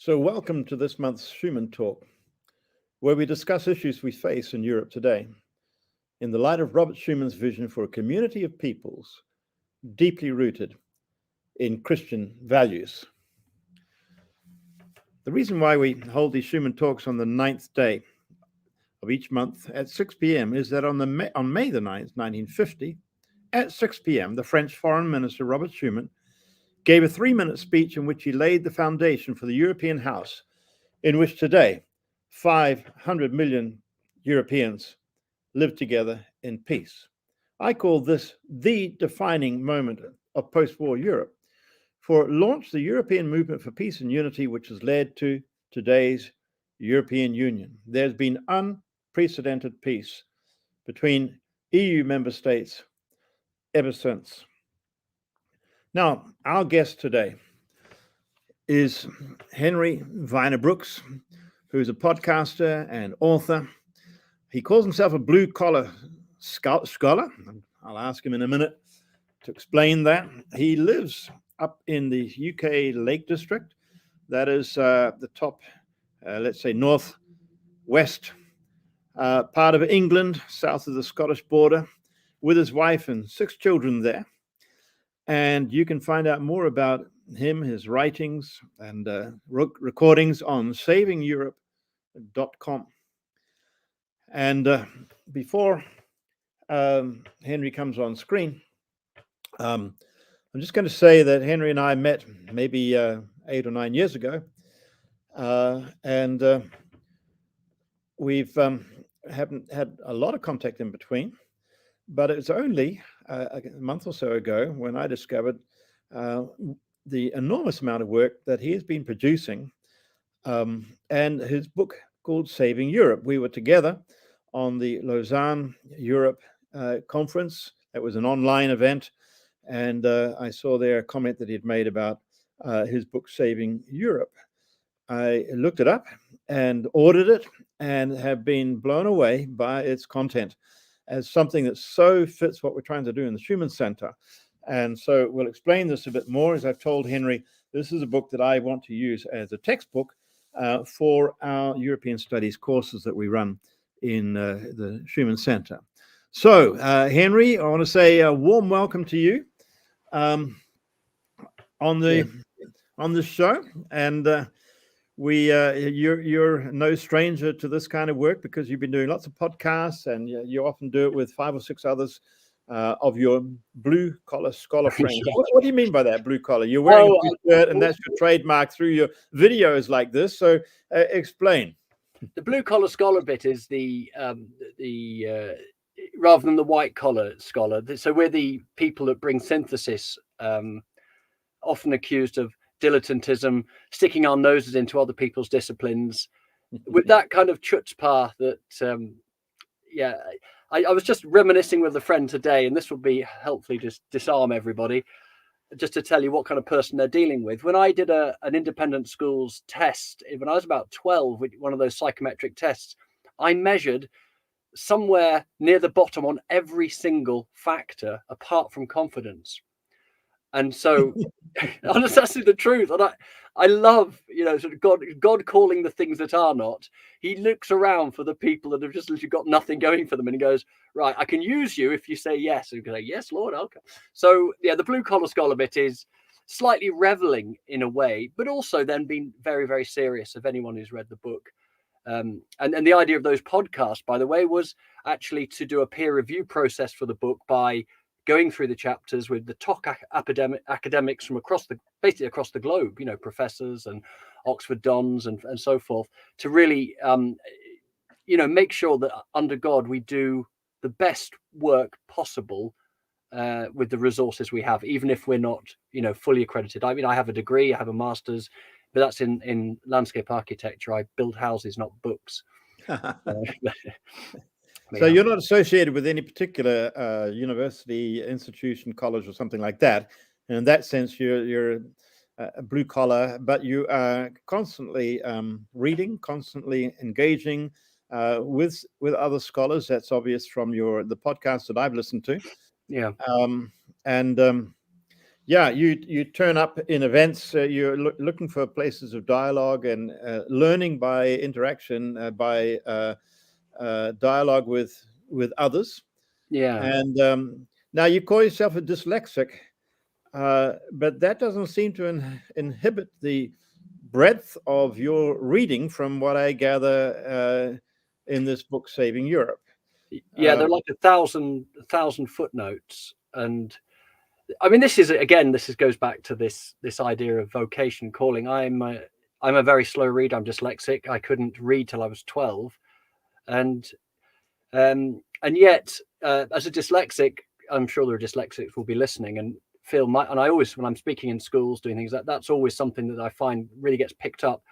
So, welcome to this month's Schuman Talk, where we discuss issues we face in Europe today in the light of Robert Schuman's vision for a community of peoples deeply rooted in Christian values. The reason why we hold these Schuman Talks on the 9th day of each month at 6 p.m. is that on May the 9th, 1950, at 6 p.m., the French Foreign Minister Robert Schuman gave a 3-minute speech in which he laid the foundation for the European house in which today 500 million Europeans live together in peace. I call this the defining moment of post-war Europe, for it launched the European movement for peace and unity, which has led to today's European Union. There's been unprecedented peace between EU member states ever since. Now, our guest today is Henry Vyner-Brooks, who's a podcaster and author. He calls himself a blue-collar scholar. I'll ask him in a minute to explain that. He lives up in the UK Lake District. That is the top, let's say, northwest part of England, south of the Scottish border, with his wife and 6 children there. And you can find out more about him, his writings, and recordings on savingeurope.com. And before Henry comes on screen, I'm just going to say that Henry and I met maybe 8 or 9 years ago, and we've haven't had a lot of contact in between, but it's only a month or so ago when I discovered the enormous amount of work that he has been producing, and his book called Saving Europe. We were together on the Lausanne Europe conference. It was an online event, and I saw there a comment that he'd made about his book Saving Europe. I looked it up and ordered it and have been blown away by its content as something that so fits what we're trying to do in the Schuman Center. And so we'll explain this a bit more. As I've told Henry, this is a book that I want to use as a textbook for our European Studies courses that we run in the Schuman Center. So, Henry, I want to say a warm welcome to you on the show. And you're no stranger to this kind of work because you've been doing lots of podcasts, and you often do it with 5 or 6 others of your blue-collar scholar friends. What do you mean by that, blue-collar? You're wearing a blue shirt, and that's your trademark through your videos like this. So explain. The blue-collar scholar bit is the rather than the white-collar scholar. So we're the people that bring synthesis, often accused of dilettantism, sticking our noses into other people's disciplines with that kind of chutzpah that I was just reminiscing with a friend today, and this will be helpfully just disarm everybody, just to tell you what kind of person they're dealing with. When I did an independent schools test when I was about 12, one of those psychometric tests, I measured somewhere near the bottom on every single factor apart from confidence. And so, honestly, the truth. And I love, sort of God calling the things that are not. He looks around for the people that have just literally got nothing going for them, and he goes, right, I can use you if you say yes. And you can say, yes, Lord, okay. So, the blue collar scholar bit is slightly reveling in a way, but also then being very, very serious of anyone who's read the book. And the idea of those podcasts, by the way, was actually to do a peer review process for the book by going through the chapters with the top academics from basically across the globe, professors and Oxford dons and so forth, to really, make sure that under God we do the best work possible with the resources we have, even if we're not, fully accredited. I mean, I have a degree, I have a master's, but that's in landscape architecture. I build houses, not books. So you're not associated with any particular university, institution, college, or something like that. And in that sense, you're a blue collar, but you are constantly reading, constantly engaging with other scholars. That's obvious from the podcast that I've listened to. Yeah. Yeah, you turn up in events. You're looking for places of dialogue and learning by interaction, by dialogue with others. Yeah. And now you call yourself a dyslexic, but that doesn't seem to inhibit the breadth of your reading, from what I gather in this book, Saving Europe. Yeah, they're like 1,000 footnotes, and I mean, this goes back to this idea of vocation calling. I'm a very slow reader. I'm dyslexic. I couldn't read till I was 12, and yet as a dyslexic, I'm sure there are dyslexics will be listening and feel and I always, when I'm speaking in schools doing things, that's always something that I find really gets picked up,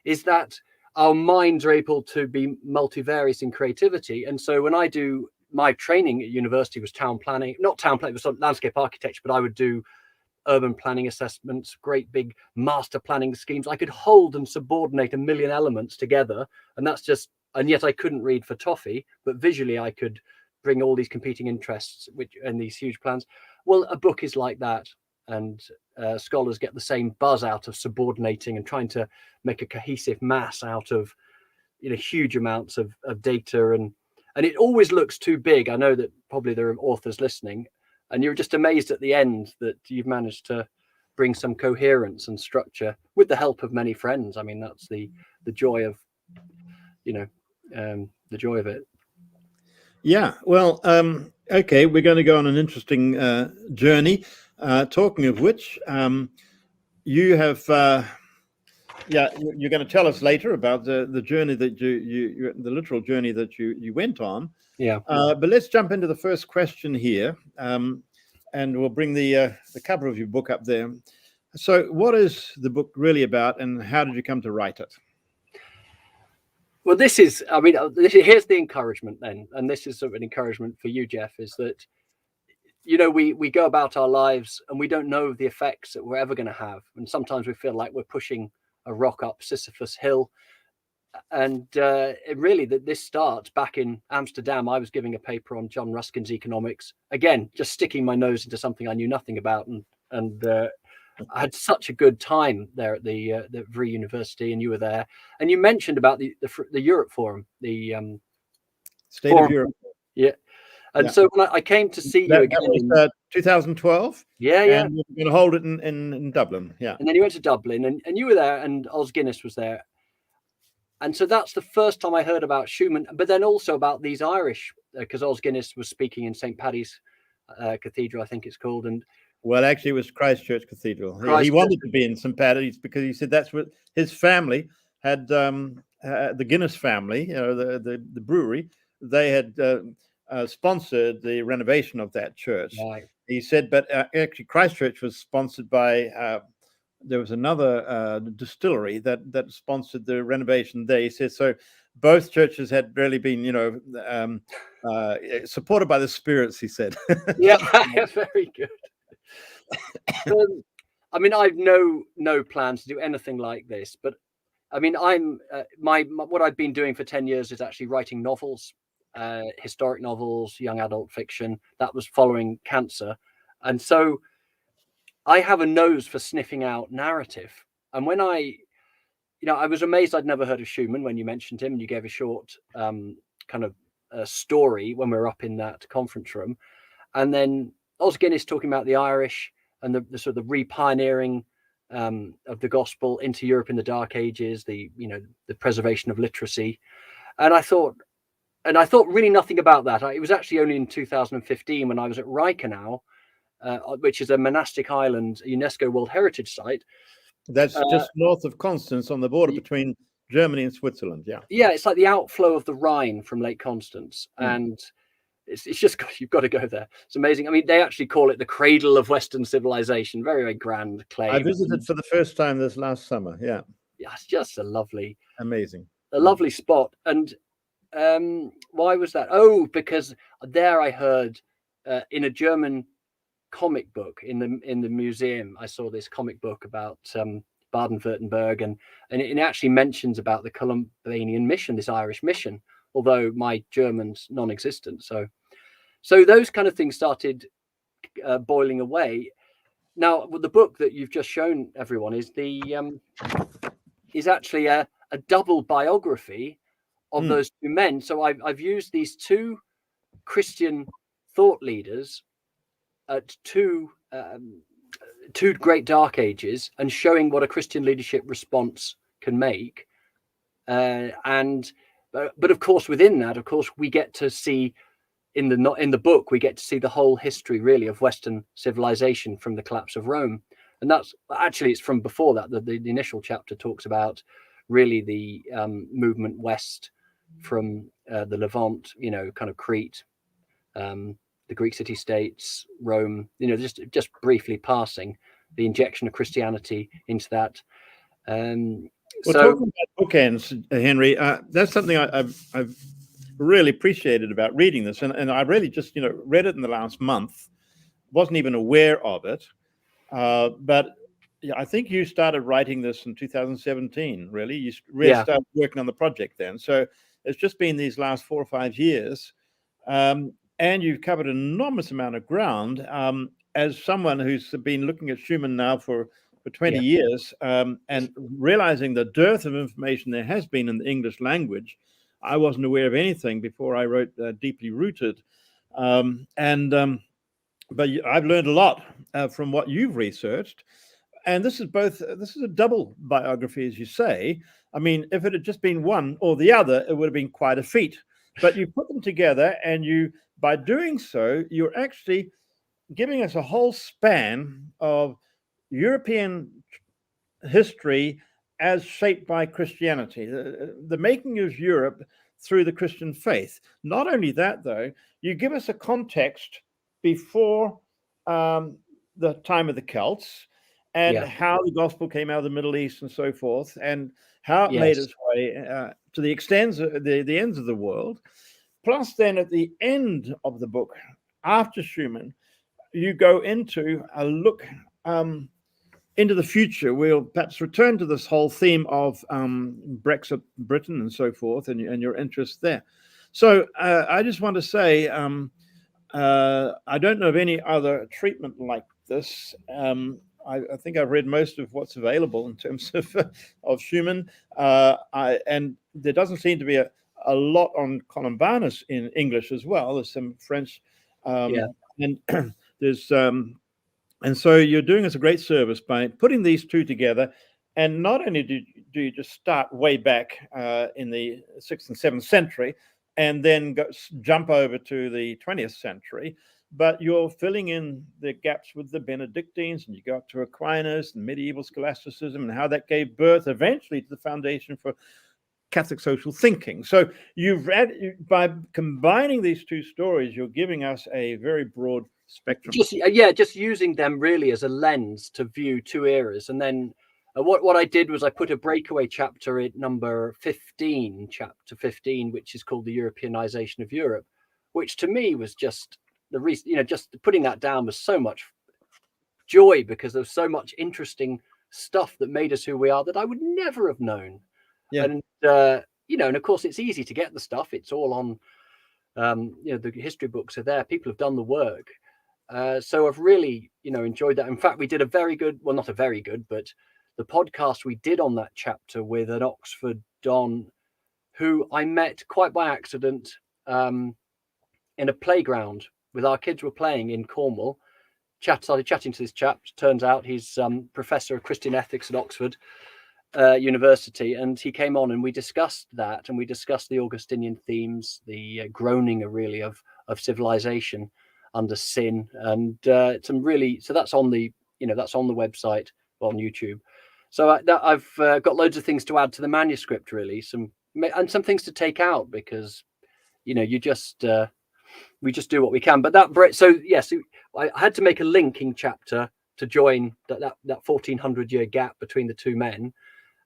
is that our minds are able to be multivarious in creativity. And so when I do my training at university was not town planning, it was sort of landscape architecture, but I would do urban planning assessments, great big master planning schemes. I could hold and subordinate a million elements together, and yet I couldn't read for toffee, but visually I could bring all these competing interests and these huge plans. Well, a book is like that, and scholars get the same buzz out of subordinating and trying to make a cohesive mass out of huge amounts of data, and it always looks too big. I know that probably there are authors listening, and you're just amazed at the end that you've managed to bring some coherence and structure with the help of many friends. I mean, that's the joy of the joy of it. Yeah, well, okay, we're going to go on an interesting journey. Talking of which, you have, you're going to tell us later about the journey that the literal journey that you went on. Yeah. But let's jump into the first question here, and we'll bring the cover of your book up there. So, what is the book really about, and how did you come to write it? Well, here's the encouragement then, and this is sort of an encouragement for you, Jeff, is that, we go about our lives and we don't know the effects that we're ever going to have. And sometimes we feel like we're pushing a rock up Sisyphus hill. And this starts back in Amsterdam. I was giving a paper on John Ruskin's economics, again, just sticking my nose into something I knew nothing about, and I had such a good time there at the Vrije University, and you were there, and you mentioned about the Europe Forum, the State of Europe. Yeah, and so when I came to see you again, that was 2012. Yeah, and we're going to hold it in Dublin. Yeah, and then you went to Dublin, and you were there, and Os Guinness was there, and so that's the first time I heard about Schuman, but then also about these Irish, because Os Guinness was speaking in St. Paddy's Cathedral, I think it's called, and. Well, actually, it was Christchurch Cathedral. He wanted to be in St. Paddy's because he said that's what his family had. The Guinness family, the brewery, they had sponsored the renovation of that church. Right. He said, but actually, Christchurch was sponsored by. There was another distillery that sponsored the renovation there. He said so. Both churches had really been, supported by the spirits. He said. Yeah, very good. I mean, I've no plans to do anything like this, but I mean, I'm what I've been doing for 10 years is actually writing novels, historic novels, young adult fiction. That was following cancer, and so I have a nose for sniffing out narrative. And when I was amazed I'd never heard of Schuman when you mentioned him, and you gave a short kind of story when we were up in that conference room, and then Os Guinness talking about the Irish and the sort of the re-pioneering of the gospel into Europe in the Dark Ages, the preservation of literacy, and I thought really nothing about that. It was actually only in 2015 when I was at Reichenau, which is a monastic island, a UNESCO World Heritage Site. That's just north of Constance, on the border between Germany and Switzerland. Yeah, it's like the outflow of the Rhine from Lake Constance, and it's just you've got to go there. It's amazing. I mean, they actually call it the cradle of Western civilization. Very, very grand claim. I visited for the first time this last summer. Yeah, it's just lovely spot. And why was that? Oh, because there I heard in a German comic book in the museum, I saw this comic book about Baden-Württemberg, and it actually mentions about the Columbanus mission, this Irish mission, although my German's non-existent. So those kind of things started boiling away. now the book that you've just shown everyone is actually a double biography of those two men. So I've used these two Christian thought leaders at two great dark ages and showing what a Christian leadership response can make. But of course, within that, of course, we get to see in the book, we get to see the whole history really of Western civilization from the collapse of Rome. And that's actually, it's from before that. The initial chapter talks about really the movement west from the Levant, kind of Crete, the Greek city-states, Rome, just briefly passing the injection of Christianity into that. Well, talking about bookends, Henry, that's something I've really appreciated about reading this, and I really just read it in the last month, wasn't even aware of it, but yeah, I think you started writing this in 2017. Really, you really started working on the project then. So it's just been these last 4 or 5 years, and you've covered an enormous amount of ground. As someone who's been looking at Schuman now for 20 years, and realizing the dearth of information there has been in the English language, I wasn't aware of anything before I wrote Deeply Rooted. But I've learned a lot from what you've researched. And this is a double biography, as you say. I mean, if it had just been one or the other, it would have been quite a feat. But you put them together, and by doing so, you're actually giving us a whole span of European history as shaped by Christianity, the making of Europe through the Christian faith. Not only that, though, you give us a context before the time of the Celts, and how the gospel came out of the Middle East and so forth, and how it made its way to the extents, the ends of the world. Plus, then at the end of the book, after Schuman, you go into a look into the future. We'll perhaps return to this whole theme of Brexit, Britain, and so forth, and your interest there. So I just want to say, I don't know of any other treatment like this. I think I've read most of what's available in terms of Schuman, and there doesn't seem to be a lot on Columbanus in English as well. There's some French, and there's and so you're doing us a great service by putting these two together. And not only do you just start way back in the 6th and 7th century, and then jump over to the 20th century, but you're filling in the gaps with the Benedictines, and you go up to Aquinas and medieval scholasticism, and how that gave birth eventually to the foundation for Catholic social thinking. So by combining these two stories, you're giving us a very broad spectrum. Just using them really as a lens to view two eras. And then what I did was I put a breakaway chapter at number 15, chapter 15, which is called The Europeanization of Europe, which to me was just the reason, just putting that down was so much joy, because there was so much interesting stuff that made us who we are that I would never have known. And and of course it's easy to get the stuff. It's all on the history books are there. People have done the work. So I've really enjoyed that. In fact, we did a very good, well, not a very good, but the podcast we did on that chapter with an Oxford Don who I met quite by accident in a playground with our kids were playing in Cornwall. Started chatting to this chap. Turns out he's professor of Christian ethics at Oxford University, and he came on and we discussed that, and we discussed the Augustinian themes, the groaning really of civilization under sin, and some really, so that's on the that's on the website on YouTube. So I've got loads of things to add to the manuscript, really, some things to take out, because you just we just do what we can. But so yes, I had to make a linking chapter to join that 1400 year gap between the two men.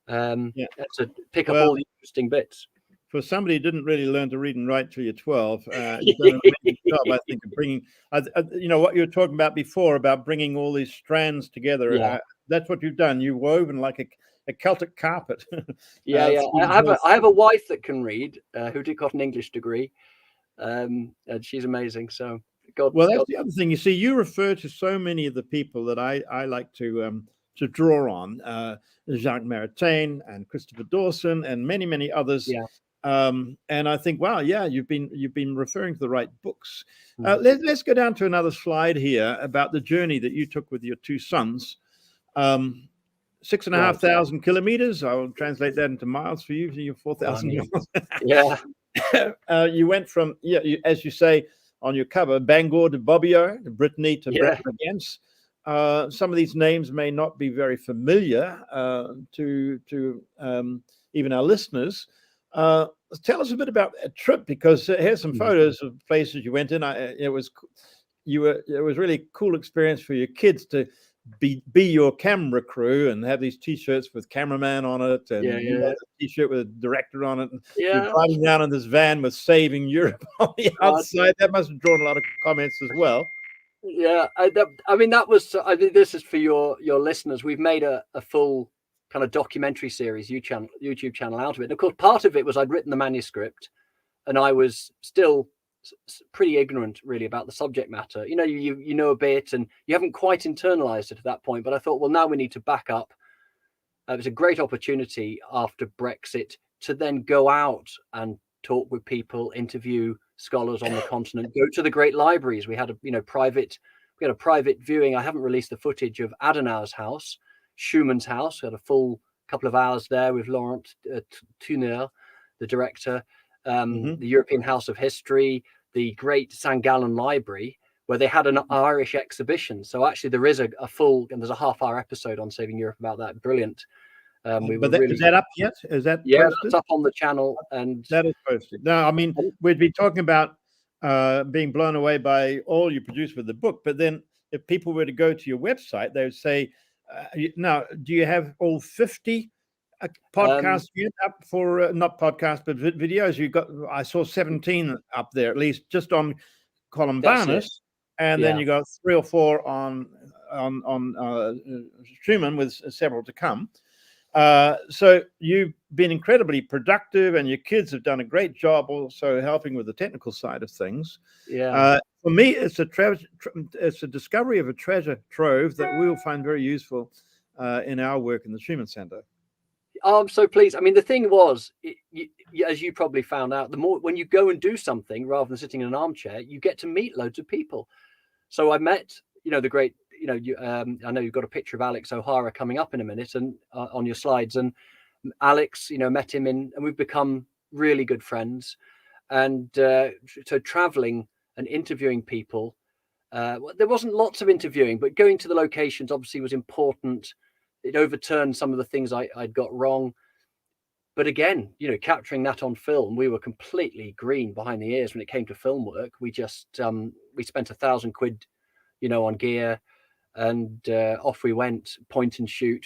To pick up all the interesting bits. For somebody who didn't really learn to read and write till you're 12, you've done an amazing job, I think, of bringing, what you were talking about before about bringing all these strands together. That's what you've done. You've woven like a Celtic carpet. I have a wife that can read, who got an English degree, and she's amazing. So Well, that's the other thing. You see, you refer to so many of the people that I like to draw on, Jacques Maritain and Christopher Dawson and many others. Yeah. And I think, wow, yeah, you've been referring to the right books. Let's go down to another slide here about the journey that you took with your two sons. 6,500 kilometers. I'll translate that into miles for you. So you're 4,000 miles. Yeah. You went from, as you say on your cover, Bangor to Bobbio, to Brittany to Bradford. Some of these names may not be very familiar to even our listeners. Tell us a bit about a trip, because here's some photos of places you went in. It was really a cool experience for your kids to be your camera crew and have these T-shirts with cameraman on it, and a T-shirt with a director on it. And you're driving down in this van with Saving Europe on the outside. That must have drawn a lot of comments as well. Yeah, I mean, that was. I think this is for your listeners. We've made a full kind of documentary series YouTube channel out of it. And of course, part of it was I'd written the manuscript, and I was still pretty ignorant really about the subject matter. You know a bit, and you haven't quite internalized it at that point. But I thought, well, now we need to back up. It was a great opportunity after Brexit to then go out and talk with people, interview scholars on the continent, go to the great libraries. We had a private viewing. I haven't released the footage of Adenauer's house, Schumann's house. We had a full couple of hours there with Laurent Tuner, the director, the European House of History, the great St. Gallen Library, where they had an Irish exhibition. So actually there is a full, and there's a half-hour episode on Saving Europe about that. Brilliant. Is that up yet? Is that posted? That's up on the channel, and that is posted. No, I mean, we'd be talking about being blown away by all you produce with the book, but then if people were to go to your website, they would say, now, do you have all 50 podcasts yet up for not podcasts but videos? I saw 17 up there at least, just on Columbanus, and then you got 3 or 4 on Schuman, with several to come. So you've been incredibly productive, and your kids have done a great job also helping with the technical side of things. For me, it's a discovery of a treasure trove that we'll find very useful in our work in the Schuman Center. I'm so pleased. I mean, the thing was, as you probably found out, the more when you go and do something rather than sitting in an armchair, you get to meet loads of people. So I met, the great, I know you've got a picture of Alex O'Hara coming up in a minute, and on your slides, and Alex, met him and we've become really good friends. And so traveling and interviewing people, there wasn't lots of interviewing, but going to the locations obviously was important. It overturned some of the things I'd got wrong. But again, capturing that on film, we were completely green behind the ears when it came to film work. We just, we spent £1,000, on gear, and off we went, point and shoot,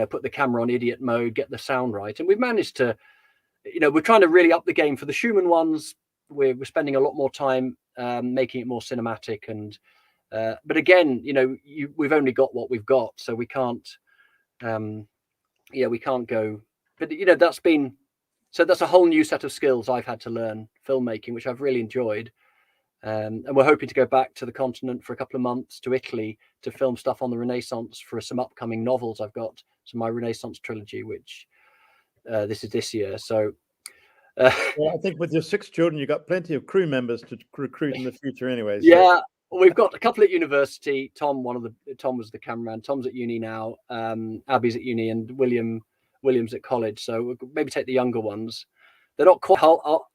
put the camera on idiot mode, get the sound right. And we've managed to, we're trying to really up the game for the Schumann ones. We're spending a lot more time making it more cinematic. And, but again, we've only got what we've got, so we can't, we can't go, but that's a whole new set of skills I've had to learn, filmmaking, which I've really enjoyed. And we're hoping to go back to the continent for a couple of months, to Italy, to film stuff on the Renaissance for some upcoming novels. I've got my Renaissance trilogy, which this is this year. So well, I think with your 6 children, you've got plenty of crew members to recruit in the future anyway. So. Yeah, we've got a couple at university. Tom was the cameraman. Tom's at uni now. Abby's at uni, and William's at college. So we'll maybe take the younger ones. They're not quite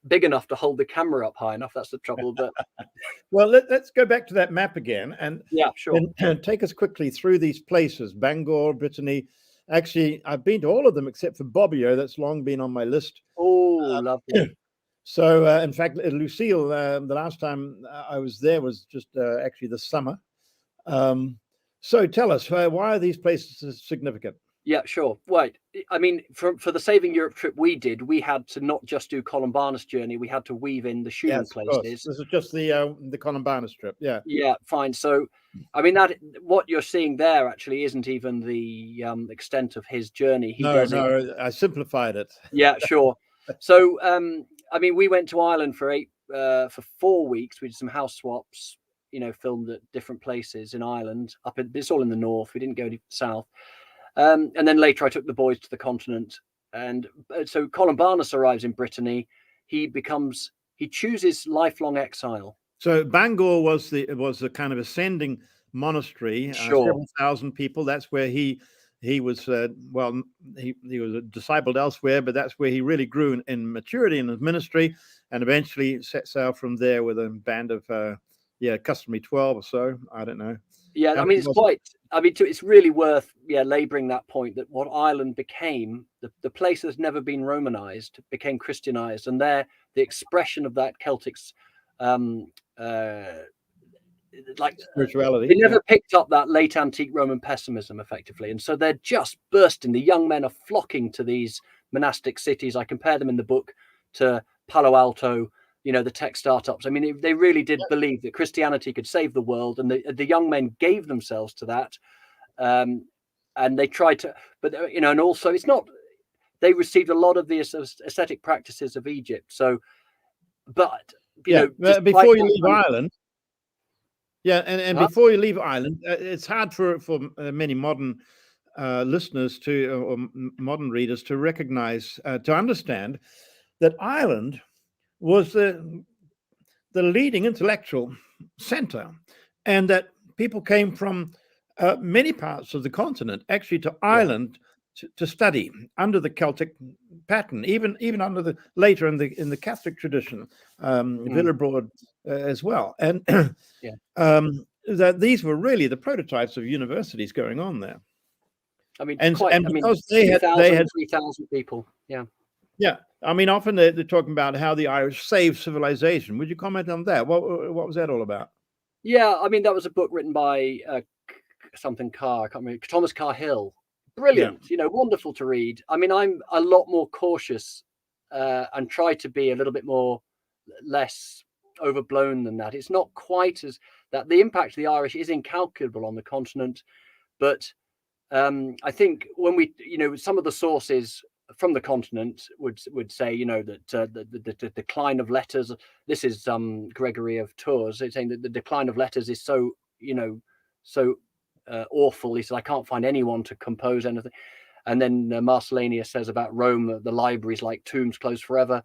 big enough to hold the camera up high enough. That's the trouble. But well, let's go back to that map again, and sure. And take us quickly through these places: Bangor, Brittany. Actually, I've been to all of them except for Bobbio. That's long been on my list. Oh, lovely. So, in fact, Lucille, the last time I was there was just actually this summer. So, tell us, why are these places significant? Yeah, sure. Right. I mean, for the Saving Europe trip we did, we had to not just do Columbanus journey. We had to weave in the Schumann places. This is just the Columbanus trip. Yeah. Yeah, fine. So, I mean, that what you're seeing there actually isn't even the extent of his journey. No, I simplified it. Yeah, sure. So, I mean, we went to Ireland for 4 weeks. We did some house swaps, filmed at different places in Ireland. It's all in the north. We didn't go any south. And then later I took the boys to the continent. And so Columbanus arrives in Brittany. He chooses lifelong exile. So Bangor was the kind of ascending monastery, Sure. several thousand people. That's where he was, he was discipled elsewhere, but that's where he really grew in maturity in his ministry, and eventually set sail from there with a band of, customary 12 or so. I don't know. Yeah, I mean, it's really worth labouring that point that what Ireland became, the place that's never been Romanized, became Christianized, and there the expression of that Celtic spirituality. They never picked up that late antique Roman pessimism effectively, and so they're just bursting. The young men are flocking to these monastic cities. I compare them in the book to Palo Alto, the tech startups. I mean, they really did believe that Christianity could save the world, and the young men gave themselves to that. And they tried to, but and also it's not. They received a lot of the ascetic practices of Egypt. So, but before you leave Ireland. Yeah, and before you leave Ireland, it's hard for many modern listeners or modern readers to recognize, to understand that Ireland was the leading intellectual center, and that people came from many parts of the continent actually to Ireland to study under the Celtic pattern, even under later in the Catholic tradition, Vyner-Brooks as well, and that these were really the prototypes of universities going on there. I mean, because they had 3,000 people. Yeah. I mean, often they're talking about how the Irish saved civilization. Would you comment on that? What was that all about? Yeah, I mean, that was a book written by something Carr. I can't remember. Thomas Carr-Hill. Brilliant. Wonderful to read. I mean, I'm a lot more cautious and try to be a little bit less overblown than that. It's not quite as that. The impact of the Irish is incalculable on the continent, but I think when we, some of the sources from the continent would say, that the decline of letters. This is Gregory of Tours saying that the decline of letters is so awful. He says, I can't find anyone to compose anything. And then Marcellanius says about Rome that the libraries like tombs closed forever.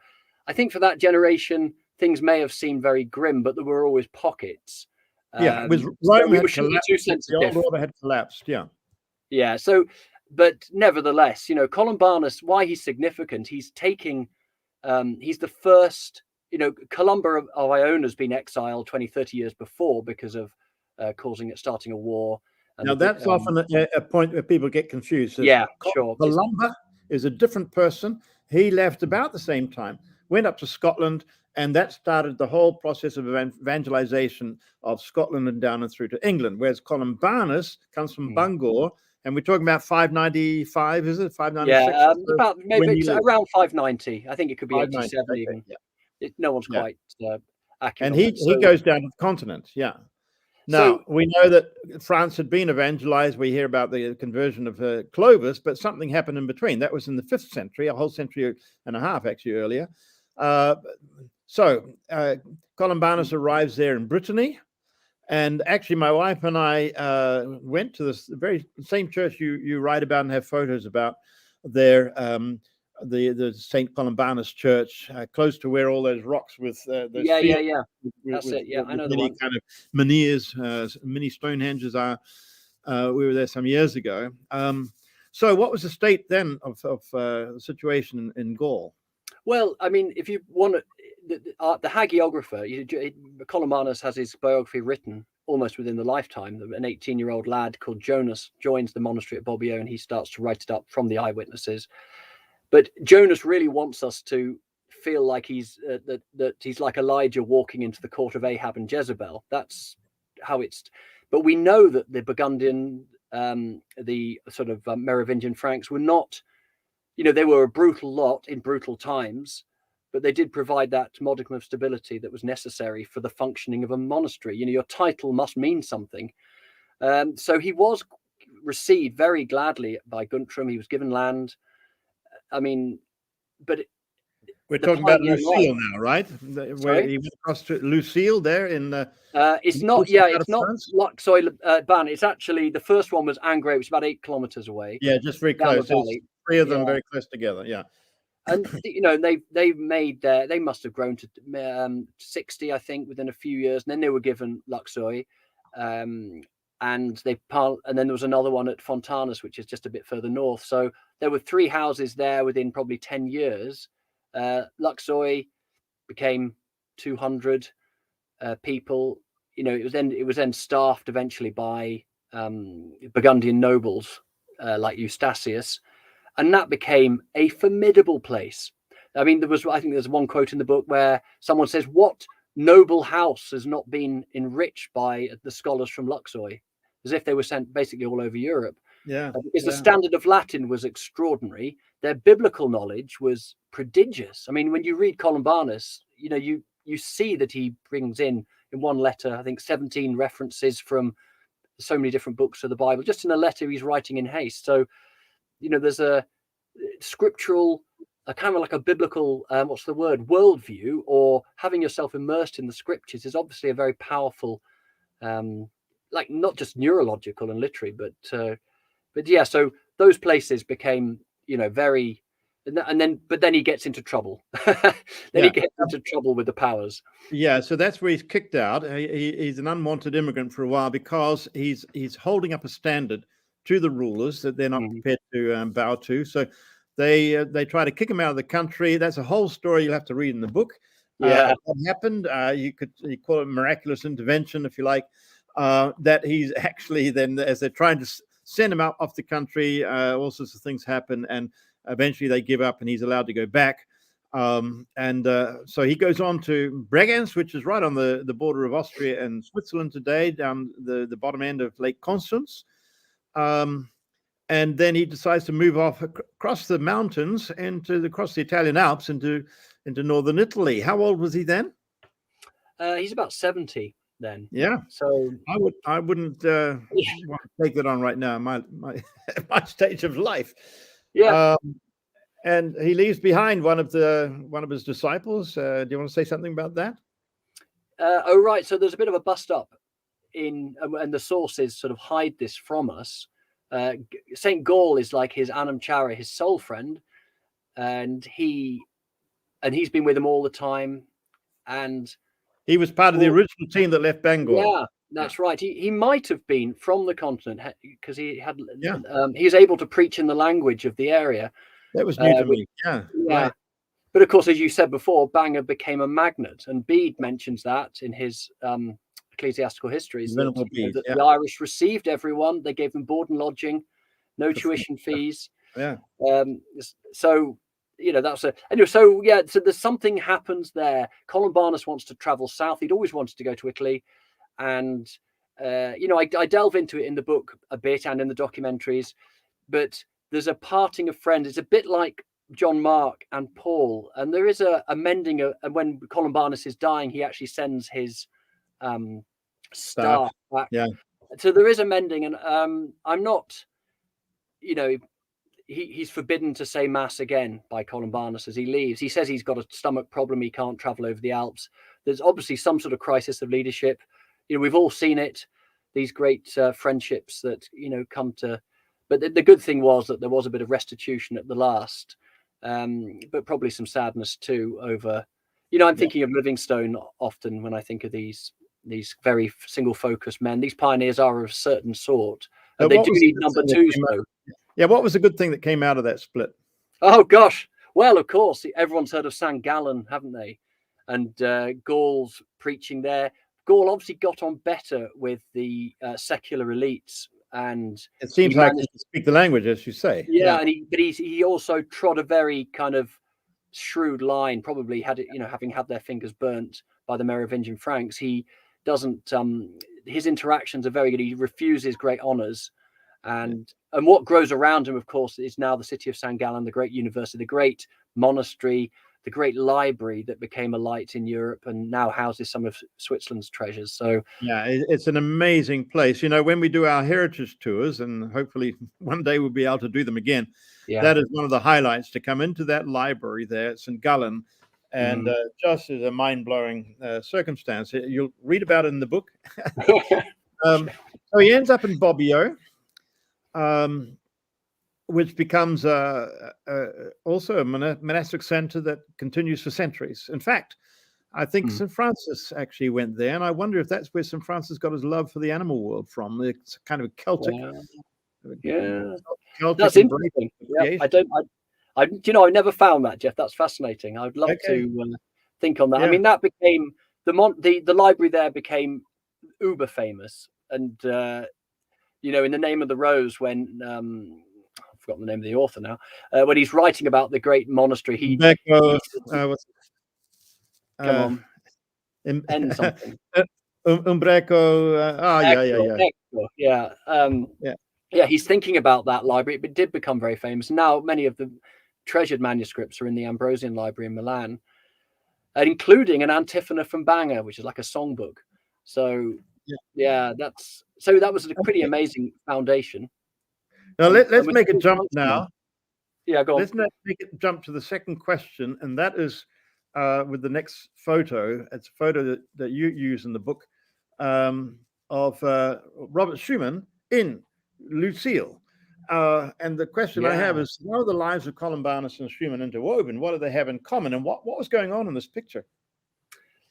I think for that generation, things may have seemed very grim, but there were always pockets. It was Rome we shouldn't be too sensitive. The old order had collapsed. Yeah. So, but nevertheless, Columbanus, why he's significant, he's taking, he's the first, Columba of Iona has been exiled 20, 30 years before because of starting a war. And now that's often a point where people get confused. Sure. Columba is a different person. He left about the same time, went up to Scotland, and that started the whole process of evangelization of Scotland and down and through to England. Whereas Columbanus comes from Bangor, and we're talking about 595, is it? 596? Yeah, about maybe it's around 590. I think it could be 87 even. Yeah. No one's quite accurate. And he goes down to the continent. Yeah. Now, we know that France had been evangelized. We hear about the conversion of Clovis, but something happened in between. That was in the 5th century, a whole century and a half actually earlier. Columbanus arrives there in Brittany. And actually, my wife and I went to this very same church you write about and have photos about there, the St. Columbanus Church, close to where all those rocks with those fields, that's it. Yeah, I know the one. Kind of menhirs, mini Stonehenges are. We were there some years ago. So, what was the state then of the situation in Gaul? Well, I mean, if you want to. The hagiographer, Columbanus has his biography written almost within the lifetime. An 18-year-old lad called Jonas joins the monastery at Bobbio, and he starts to write it up from the eyewitnesses. But Jonas really wants us to feel like he's that he's like Elijah walking into the court of Ahab and Jezebel. That's how it's. But we know that the Burgundian, the sort of Merovingian Franks were not, they were a brutal lot in brutal times. But they did provide that modicum of stability that was necessary for the functioning of a monastery. Your title must mean something. So he was received very gladly by Guntram. He was given land. I mean, but We're the talking about pioneer Lucille life. now, right? Where Sorry? he went across to Lucille there in It's the not, eastern part it's of not France. Luxeuil, Ban. It's actually, the first one was Angray, which is about 8 kilometers away Yeah, just very down the close. There's valley. 3 of Yeah. them very close together. Yeah. And they've made they must have grown to 60, I think, within a few years, and then they were given Luxeuil, and then there was another one at Fontanus, which is just a bit further north. So there were 3 houses there within probably 10 years. Luxeuil became 200 people. It was then staffed eventually by Burgundian nobles like Eustachius. And that became a formidable place. I mean, I think there's one quote in the book where someone says, "What noble house has not been enriched by the scholars from Luxeuil?" As if they were sent basically all over Europe. Yeah. Because the standard of Latin was extraordinary. Their biblical knowledge was prodigious. I mean, when you read Columbanus, you see that he brings in one letter, I think 17 references from so many different books of the Bible, just in a letter he's writing in haste. So, there's a scriptural, a kind of like a biblical, worldview, or having yourself immersed in the scriptures is obviously a very powerful, like not just neurological and literary, but yeah. So those places became, very, but then he gets into trouble. Then he gets into trouble with the powers. Yeah, so that's where he's kicked out. He's an unwanted immigrant for a while because he's holding up a standard to the rulers that they're not prepared to bow to. So they try to kick him out of the country. That's a whole story you'll have to read in the book. Yeah. What happened? You call it miraculous intervention, if you like. That he's actually then, as they're trying to send him out off the country, all sorts of things happen, and eventually they give up, and he's allowed to go back. So he goes on to Bregenz, which is right on the border of Austria and Switzerland today, down the bottom end of Lake Constance. And then he decides to move off across the mountains and across the Italian Alps into northern Italy. How old was he then? He's about 70 then. Yeah. So I wouldn't want to take that on right now, my stage of life. Yeah. And he leaves behind one of his disciples. Do you want to say something about that? Right. So there's a bit of a bust up and the sources sort of hide this from us. Saint Gall is like his Anam Chara, his soul friend, and he's been with him all the time. And he was part of the original team that left Bangor. Yeah, that's right. He might have been from the continent because he was able to preach in the language of the area. That was new to me. Yeah. Right. But of course, as you said before, Bangor became a magnet, and Bede mentions that in his ecclesiastical histories. The Irish received everyone; they gave them board and lodging, no tuition fees. Yeah. So that's anyway. So yeah, so there's something happens there. Columbanus wants to travel south. He'd always wanted to go to Italy, and I delve into it in the book a bit and in the documentaries. But there's a parting of friends. It's a bit like John Mark and Paul, and there is a mending and when Columbanus is dying, he actually sends his staff back. Yeah. So there is a mending, and I'm not, he's forbidden to say mass again by Columbanus as he leaves. He says he's got a stomach problem, he can't travel over the Alps. There's obviously some sort of crisis of leadership. We've all seen it, these great friendships that come to, but the good thing was that there was a bit of restitution at the last. But probably some sadness too over, I'm thinking of Livingstone often when I think of these very single focused men. These pioneers are of a certain sort, and they do need number twos though. Yeah, what was the good thing that came out of that split? Oh gosh, well, of course, everyone's heard of St. Gallen, haven't they? And Gall's preaching there. Gall obviously got on better with the secular elites. And it seems like he can speak the language, as you say. Yeah, and he also trod a very kind of shrewd line. Probably had it, having had their fingers burnt by the Merovingian Franks. He doesn't. His interactions are very good. He refuses great honors, and what grows around him, of course, is now the city of St. Gallen, the great university, the great monastery, the great library that became a light in Europe and now houses some of Switzerland's treasures. So yeah, it's an amazing place. When we do our heritage tours, and hopefully one day we'll be able to do them again, that is one of the highlights, to come into that library there at St. Gallen And just is a mind-blowing circumstance. You'll read about it in the book. So he ends up in Bobbio, which becomes also a monastic center that continues for centuries. In fact, I think St. Francis actually went there, and I wonder if that's where St. Francis got his love for the animal world from. It's kind of Celtic. Celtic that's interesting. Yeah, I never found that, Jeff. That's fascinating. I'd love to think on that. Yeah. I mean, that became the library there became uber famous, and in the Name of the Rose, when I've forgotten the name of the author now, when he's writing about the great monastery, come on, end something. Umbreco. Yeah, he's thinking about that library. It did become very famous. Now, many of the treasured manuscripts are in the Ambrosian Library in Milan, including an antiphona from Bangor, which is like a songbook. So, that was a pretty amazing foundation. Now, let's make a jump now. Yeah, go on. Let's make it jump to the second question, and that is with the next photo. It's a photo that you use in the book of Robert Schuman in Lucille. And the question I have is, how are the lives of Columbanus and Schuman interwoven? What do they have in common? And what was going on in this picture?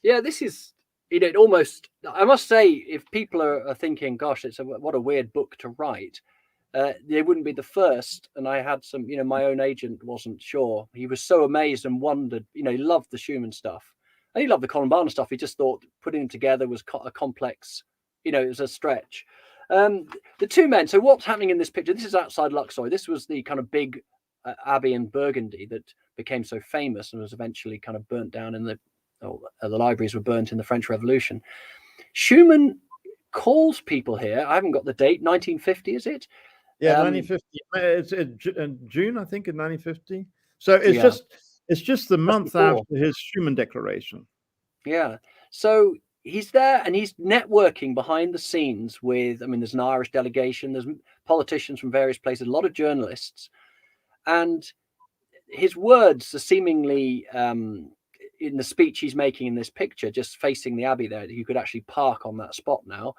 Yeah, this is, it almost, I must say, if people are thinking, gosh, what a weird book to write, they wouldn't be the first. And I had some, my own agent wasn't sure. He was so amazed and wondered, he loved the Schuman stuff. And he loved the Columbanus stuff. He just thought putting them together was a complex, it was a stretch. The two men, so what's happening in this picture? This is outside Luxor. This was the kind of big abbey in Burgundy that became so famous and was eventually kind of burnt down the libraries were burnt in the French Revolution. Schuman calls people here. I haven't got the date. 1950, is it? Yeah, 1950. It's in June, I think, in 1950. So it's just the month after his Schuman Declaration. Yeah. So he's there and he's networking behind the scenes with, there's an Irish delegation, there's politicians from various places, a lot of journalists, and his words are seemingly in the speech he's making in this picture, just facing the abbey there. You could actually park on that spot now.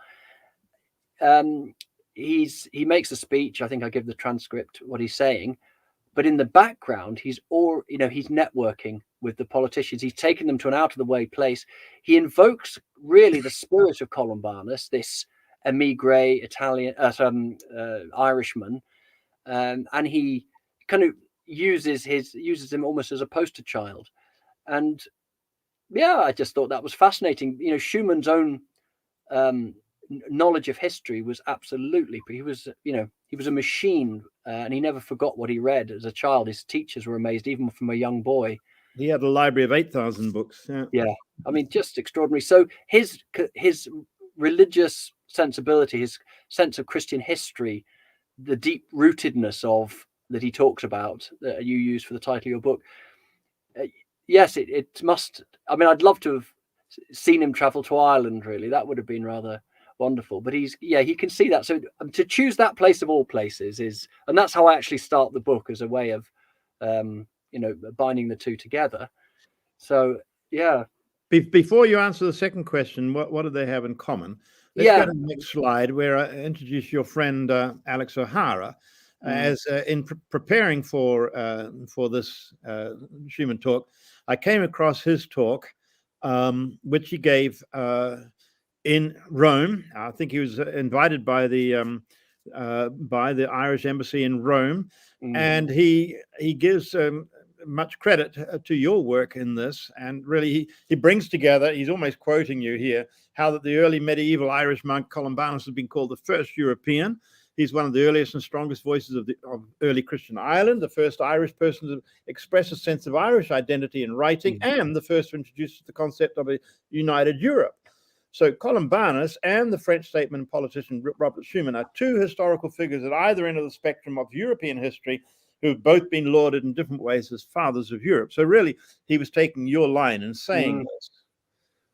He makes a speech. I think I give the transcript what he's saying, but in the background, he's networking with the politicians. He's taking them to an out of the way place. He invokes really the spirit of Columbanus, this emigre Italian, Irishman, and he kind of uses him almost as a poster child. And I just thought that was fascinating. Schumann's own knowledge of history was absolutely. He was a machine, and he never forgot what he read as a child. His teachers were amazed, even from a young boy. He had a library of 8,000 books. Yeah, just extraordinary. So his religious sensibility, his sense of Christian history, the deep rootedness of that he talks about that you use for the title of your book. Yes, it must. I'd love to have seen him travel to Ireland. Really, that would have been rather wonderful. But he can see that. So to choose that place of all places and that's how I actually start the book, as a way of, binding the two together. So yeah. Before you answer the second question, what do they have in common? Let's go to the next slide, where I introduce your friend Alex O'Hara. As in preparing for this Schuman talk, I came across his talk, which he gave in Rome. I think he was invited by the Irish embassy in Rome, and he gives much credit to your work in this. And really, he brings together. He's almost quoting you here, how that the early medieval Irish monk Columbanus has been called the first European. He's one of the earliest and strongest voices of early Christian Ireland, the first Irish person to express a sense of Irish identity in writing, and the first to introduce the concept of a united Europe. So Columbanus and the French statesman and politician Robert Schuman are two historical figures at either end of the spectrum of European history, who have both been lauded in different ways as fathers of Europe. So really, he was taking your line and saying this.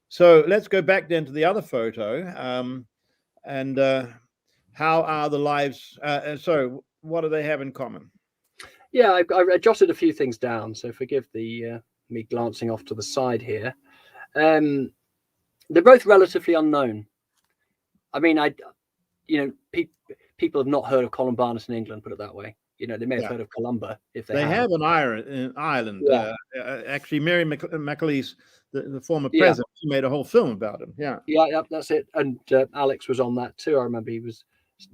So let's go back then to the other photo. How are the lives? What do they have in common? Yeah, I jotted a few things down, so forgive the me glancing off to the side here. They're both relatively unknown. I mean, people have not heard of Columbanus in England, put it that way. They may have heard of Columba if they have. In Ireland. Yeah. Actually, Mary McAleese, the former president, she made a whole film about him. Yeah, that's it. And Alex was on that too. I remember he was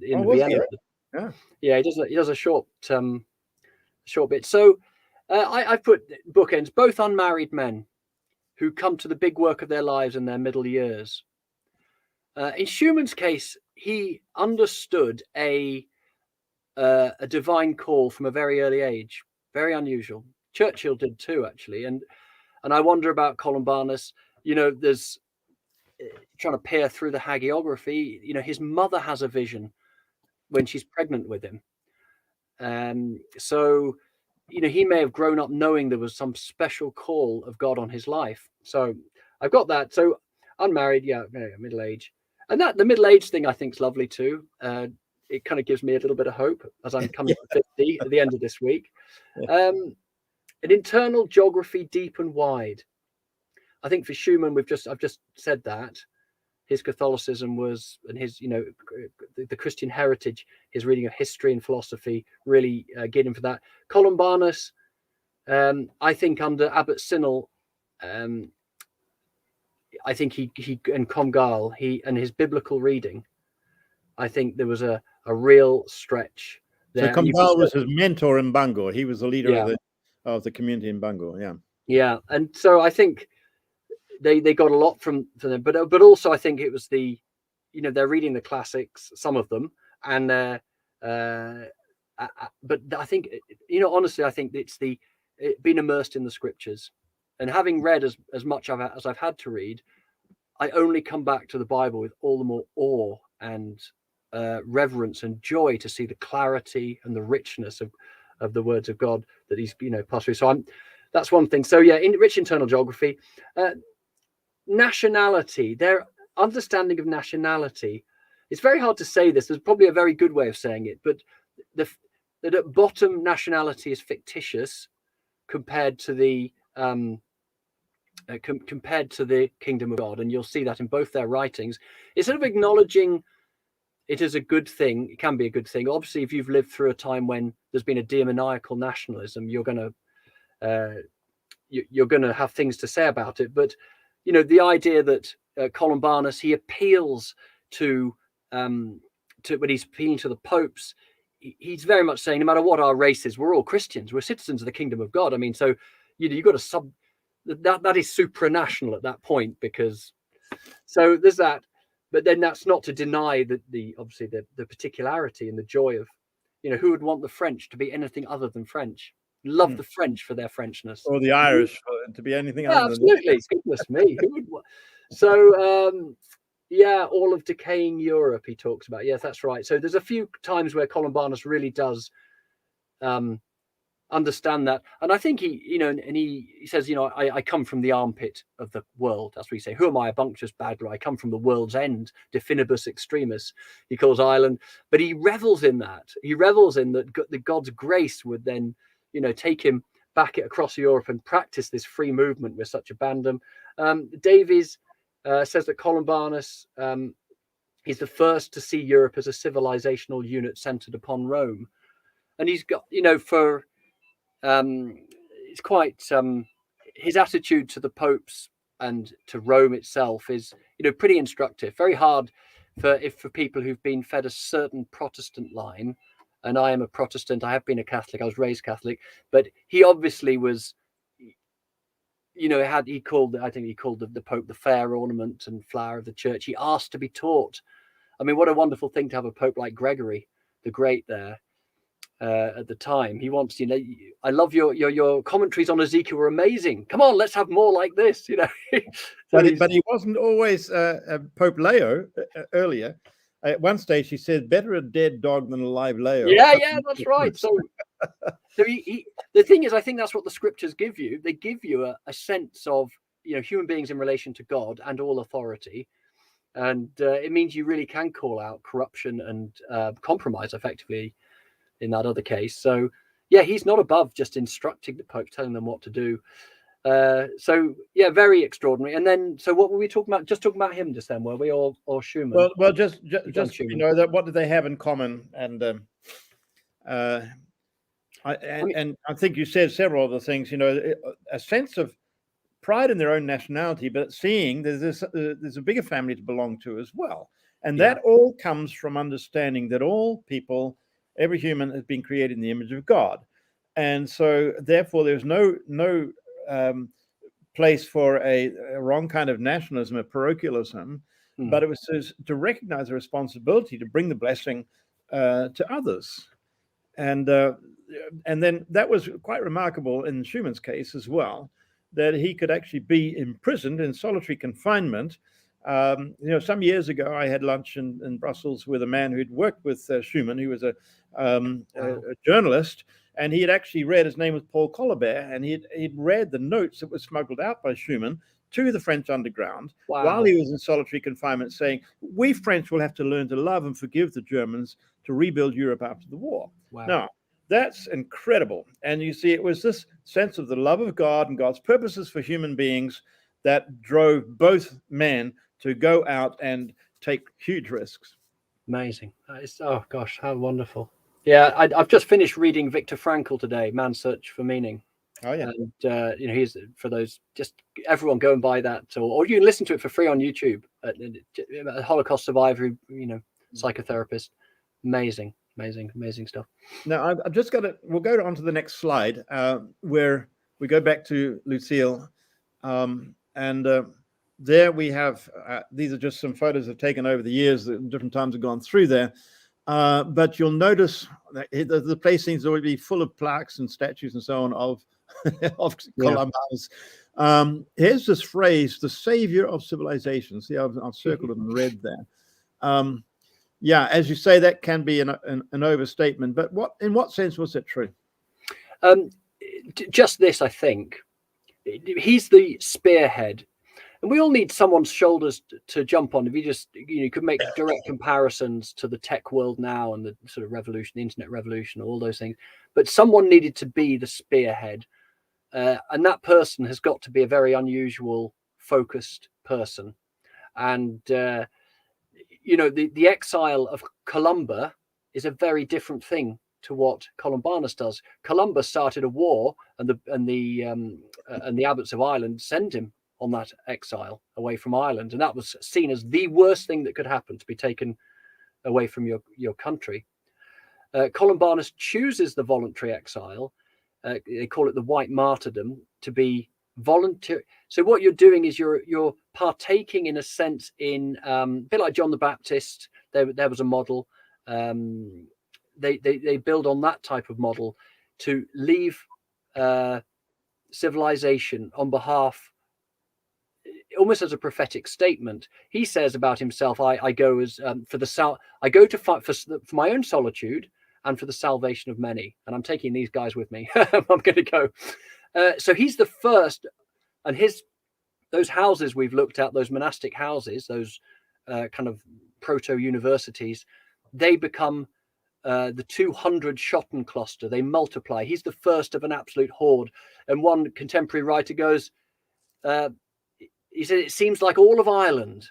in Vienna. Yeah, he does a short bit. So I've put bookends, both unmarried men who come to the big work of their lives in their middle years. In Schuman's case, he understood a divine call from a very early age, very unusual. Churchill did too, actually, and I wonder about Columbanus. There's trying to peer through the hagiography. His mother has a vision when she's pregnant with him, so he may have grown up knowing there was some special call of God on his life. So I've got that. So unmarried, middle age, and that the middle age thing I think is lovely too. It kind of gives me a little bit of hope as I'm coming to 50 at the end of this week. An internal geography deep and wide. I think for Schuman, I've just said that his Catholicism was, and his, the Christian heritage, his reading of history and philosophy really get him for that. Columbanus, I think under Abbot Sinnel, I think he and Comgal, and his biblical reading, I think there was a real stretch there. So Comgal was his mentor in Bangor. He was the leader of the community in Bangor. Yeah, and so I think they got a lot from them, but also I think it was they're reading the classics, some of them, and but I think honestly I think it's being immersed in the scriptures, and having read as much as I've had to read, I only come back to the Bible with all the more awe and reverence and joy to see the clarity and the richness of the words of God that he's passed through. So that's one thing. So rich internal geography, nationality, their understanding of nationality. It's very hard to say this. There's probably a very good way of saying it, but that at bottom nationality is fictitious compared to the kingdom of God, and you'll see that in both their writings. Instead of acknowledging it is a good thing, it can be a good thing. Obviously, if you've lived through a time when there's been a demoniacal nationalism, you're going to have things to say about it. But the idea that Columbanus, he appeals to when he's appealing to the popes, he's very much saying no matter what our race is, we're all Christians, we're citizens of the kingdom of God. I mean, so you've got to that is supranational at that point, because so there's that. But then that's not to deny that obviously the particularity and the joy of, who would want the French to be anything other than French? Love the French for their Frenchness, or the Irish to be anything other absolutely. Than goodness me, who would want? So all of decaying Europe he talks about. Yes, that's right. So there's a few times where Columbanus really does understand that, and I think he says, I come from the armpit of the world. That's what he say. Who am I, a bunctious badger? I come from the world's end, de finibus extremis, he calls Ireland. But he revels in that. He revels in that the God's grace would then take him back across Europe and practice this free movement with such abandon. Davies says that Columbanus is the first to see Europe as a civilizational unit centered upon Rome, and he's got it's quite his attitude to the popes and to Rome itself is pretty instructive. Very hard for people who've been fed a certain Protestant line, and I am a Protestant. I have been a Catholic. I was raised Catholic, but he obviously was. He called the Pope the fair ornament and flower of the church. He asked to be taught. I mean, what a wonderful thing to have a Pope like Gregory the Great there. At the time, he wants, I love your commentaries on Ezekiel were amazing. Come on, let's have more like this. So but he wasn't always Pope Leo earlier. At one stage, he said, "Better a dead dog than a live Leo." Yeah, that's right. So the thing is, I think that's what the scriptures give you. They give you a sense of human beings in relation to God and all authority, and it means you really can call out corruption and compromise effectively in that other case. So he's not above just instructing the Pope, telling them what to do. So yeah, very extraordinary. And then, so what were we talking about? Just talking about him just then, were we, or Schuman? Well, just Schuman. you know, that what do they have in common? And I think you said several of the things. You know, a sense of pride in their own nationality, but seeing there's a bigger family to belong to as well, and that all comes from understanding that all people, every human, has been created in the image of God, and so therefore there's no place for a wrong kind of nationalism, a parochialism, but it was to recognize a responsibility to bring the blessing to others, and then that was quite remarkable in Schumann's case as well, that he could actually be imprisoned in solitary confinement. You know, some years ago, I had lunch in Brussels with a man who'd worked with Schuman, who was a journalist, and he had actually read, his name was Paul Columbanus, and he'd read the notes that were smuggled out by Schuman to the French underground while he was in solitary confinement, saying, we French will have to learn to love and forgive the Germans to rebuild Europe after the war. Now, that's incredible. And you see, it was this sense of the love of God and God's purposes for human beings that drove both men to go out and take huge risks. Amazing. Oh gosh, how wonderful. Yeah, I've just finished reading Viktor Frankl today, Man's Search for Meaning. Oh yeah. And you know, he's, for those, just everyone go and buy that, or you can listen to it for free on YouTube. A Holocaust survivor, you know, psychotherapist. Amazing stuff. Now I've just got to, we'll go on to the next slide, where we go back to Lucille, and there we have, these are just some photos I've taken over the years that different times have gone through there. But you'll notice that the place seems to always be full of plaques and statues and so on of Columbanus. Here's this phrase, the savior of civilization. See, I've circled it in red there. Yeah, as you say, that can be an overstatement, but in what sense was it true? Just this, I think. He's the spearhead. And we all need someone's shoulders to jump on. If you could make direct comparisons to the tech world now and the sort of revolution, the internet revolution, all those things. But someone needed to be the spearhead. And that person has got to be a very unusual, focused person. And, you know, the exile of Columba is a very different thing to what Columbanus does. Columba started a war, and the abbots of Ireland sent him on that exile away from Ireland, and that was seen as the worst thing that could happen, to be taken away from your country. Columbanus chooses the voluntary exile. They call it the white martyrdom, to be voluntary. So what you're doing is you're partaking in a sense in a bit like John the Baptist. There was a model. They build on that type of model to leave civilization on behalf, almost as a prophetic statement. He says about himself, I go as I go to fight for my own solitude and for the salvation of many, and I'm taking these guys with me. I'm going to go. So he's the first, and those houses we've looked at, those monastic houses, those kind of proto universities, they become the 200 Schotten cluster. They multiply. He's the first of an absolute horde. And one contemporary writer goes, he said, it seems like all of Ireland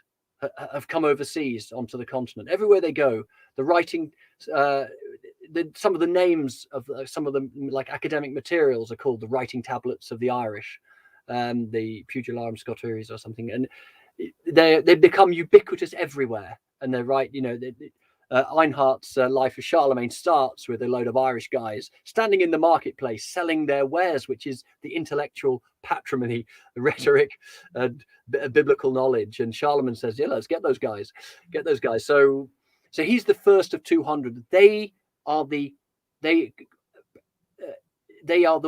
have come overseas onto the continent. Everywhere they go, the writing, some of the names of some of the like academic materials are called the writing tablets of the Irish, the Pugilarum Scotuaris or something, and they become ubiquitous everywhere. And they're right, you know. Einhardt's Life of Charlemagne starts with a load of Irish guys standing in the marketplace selling their wares, which is the intellectual patrimony, the rhetoric, and biblical knowledge. And Charlemagne says, yeah, let's get those guys. So he's the first of 200. They are the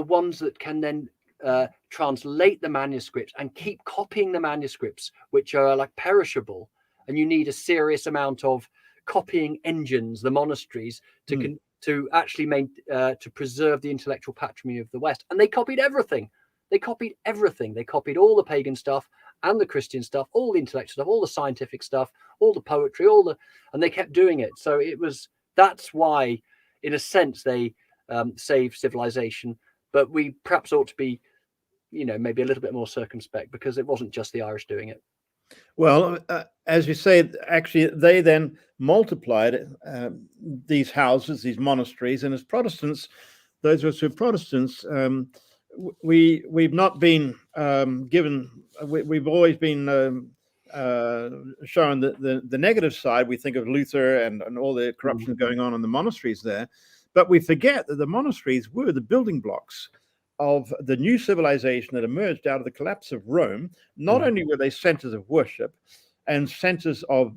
ones that can then translate the manuscripts and keep copying the manuscripts, which are like perishable. And you need a serious amount of copying engines, the monasteries, to actually to preserve the intellectual patrimony of the West. And they copied everything. They copied all the pagan stuff and the Christian stuff, all the intellectual stuff, all the scientific stuff, all the poetry, and they kept doing it. So that's why, in a sense, they saved civilization. But we perhaps ought to be maybe a little bit more circumspect, because it wasn't just the Irish doing it. Well, as you say, actually, they then multiplied these houses, these monasteries, and as Protestants, those of us who are Protestants, we've not been given. We've always been shown the negative side. We think of Luther and all the corruption going on in the monasteries there, but we forget that the monasteries were the building blocks of the new civilization that emerged out of the collapse of Rome. Not only were they centers of worship and centers of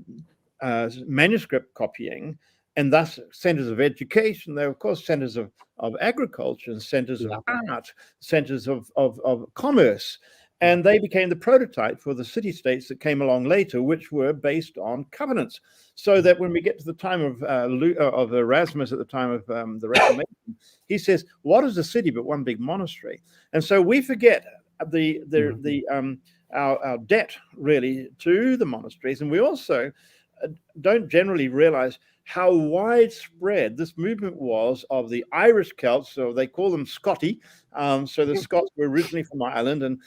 manuscript copying, and thus centers of education, they were, of course, centers of agriculture and centers of art, centers of commerce. And they became the prototype for the city-states that came along later, which were based on covenants. So that when we get to the time of Erasmus, at the time of the Reformation, he says, "What is a city but one big monastery?" And so we forget our debt really to the monasteries, and we also don't generally realize how widespread this movement was of the Irish Celts. So they call them Scoti. So the Scots were originally from Ireland, and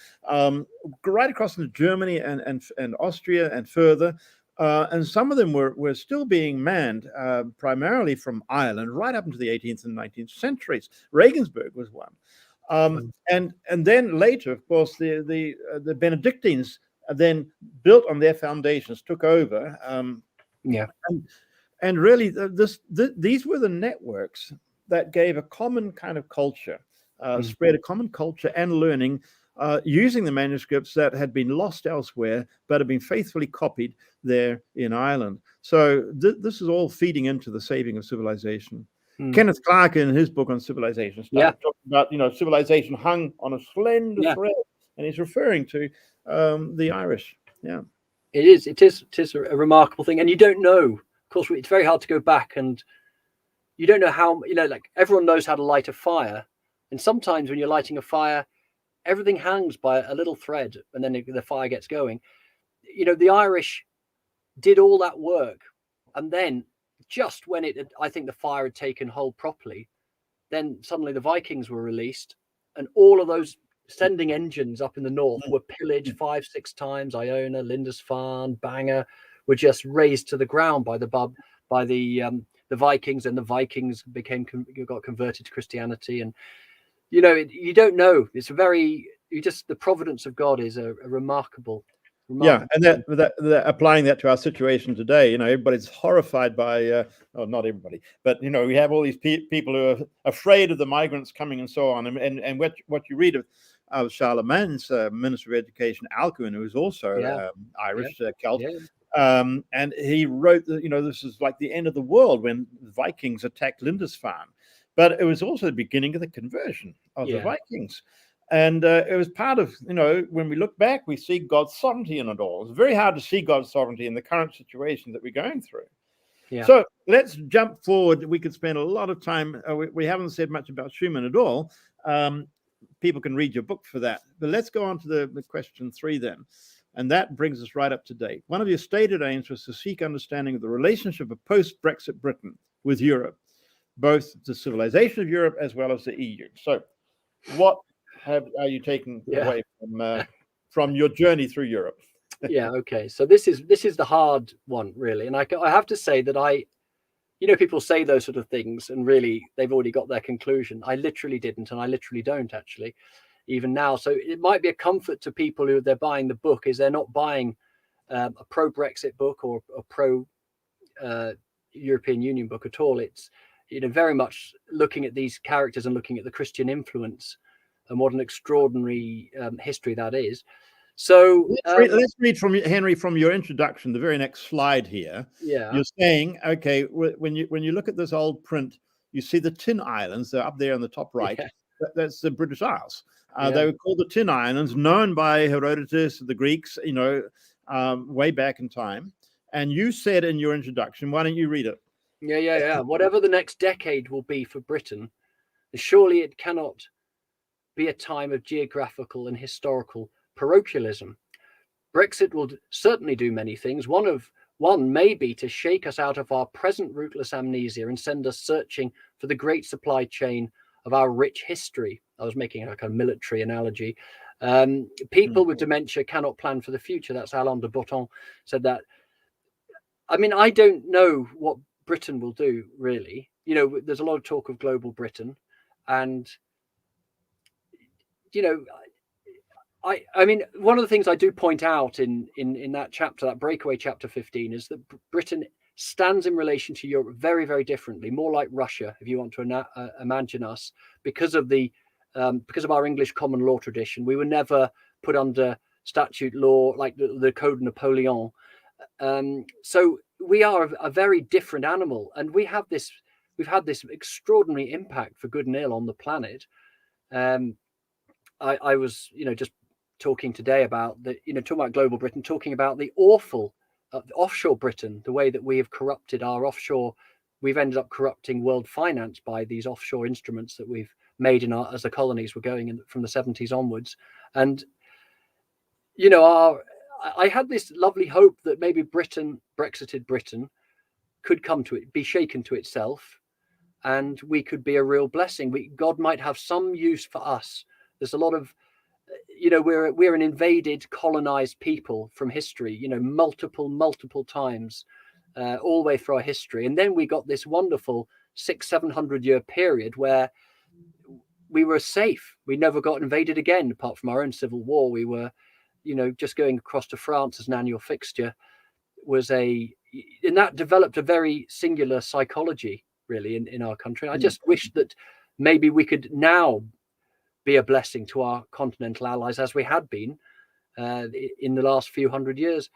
right across into Germany and Austria and further. And some of them were still being manned primarily from Ireland right up into the 18th and 19th centuries. Regensburg was one. And then later, of course, the Benedictines then built on their foundations, took over. And really, these were the networks that gave a common kind of culture, spread a common culture and learning, using the manuscripts that had been lost elsewhere, but had been faithfully copied there in Ireland. So this is all feeding into the saving of civilization. Kenneth Clark, in his book on civilization, started talking about, civilization hung on a slender thread, and he's referring to the Irish. Yeah, it is a remarkable thing, and you don't know. Of course, it's very hard to go back, and you don't know how. Like everyone knows how to light a fire, and sometimes when you're lighting a fire, everything hangs by a little thread, and then the fire gets going. The Irish did all that work, and then just when I think the fire had taken hold properly, then suddenly the Vikings were released, and all of those sending engines up in the north were pillaged 5-6 times. Iona, Lindisfarne, Bangor were just razed to the ground by the Vikings, and the Vikings got converted to Christianity. And you don't know. It's the providence of God is a remarkable. Yeah, and that applying that to our situation today, everybody's horrified by, not everybody, but we have all these people who are afraid of the migrants coming and so on. And what you read of Charlemagne's Minister of Education, Alcuin, who is also Irish Celt, and he wrote that this is like the end of the world when the Vikings attacked Lindisfarne, but it was also the beginning of the conversion of the Vikings. And it was part of, when we look back, we see God's sovereignty in it all. It's very hard to see God's sovereignty in the current situation that we're going through. Yeah. So let's jump forward. We could spend a lot of time. We haven't said much about Schuman at all. People can read your book for that. But let's go on to the question 3 then. And that brings us right up to date. One of your stated aims was to seek understanding of the relationship of post-Brexit Britain with Europe, both the civilization of Europe as well as the EU. So what are you taking away from your journey through Europe? Okay. So this is the hard one, really. And I have to say that people say those sort of things and really they've already got their conclusion. I literally didn't, and I literally don't actually, even now. So it might be a comfort to people who they're buying the book is they're not buying a pro-Brexit book or a pro-European Union book at all. It's very much looking at these characters and looking at the Christian influence and what an extraordinary history that is. So let's read from Henry from your introduction, the very next slide here. Yeah, you're saying, okay, when you look at this old print, you see the Tin Islands. They're up there on the top right. Yeah. That's the British Isles. They were called the Tin Islands, known by Herodotus, the Greeks, way back in time. And you said in your introduction, why don't you read it? Yeah. Whatever the next decade will be for Britain, surely it cannot be a time of geographical and historical parochialism. Brexit will certainly do many things. One may be to shake us out of our present rootless amnesia and send us searching for the great supply chain of our rich history. I was making a kind of military analogy. People with dementia cannot plan for the future. That's Alain de Botton said that. I mean, I don't know what Britain will do, really. You know, there's a lot of talk of global Britain, and you know, I mean, one of the things I do point out in that chapter, that breakaway chapter 15, is that Britain stands in relation to Europe very, very differently, more like Russia, if you want to imagine us, because of our English common law tradition. We were never put under statute law like the Code of Napoleon. So we are a very different animal, and we've had this extraordinary impact for good and ill on the planet. I was, just talking today about talking about global Britain, talking about the awful offshore Britain, the way that we have corrupted our offshore. We've ended up corrupting world finance by these offshore instruments that we've made as the colonies were going in from the 70s onwards. And, I had this lovely hope that maybe Brexited Britain could be shaken to itself, and we could be a real blessing. God might have some use for us. There's a lot of, we're an invaded, colonized people from history, multiple times, all the way through our history. And then we got this wonderful 600-700 year period where we were safe. We never got invaded again, apart from our own civil war. We were, just going across to France as an annual fixture and that developed a very singular psychology, really, in our country. I just wish that maybe we could now be a blessing to our continental allies, as we had been in the last few hundred years.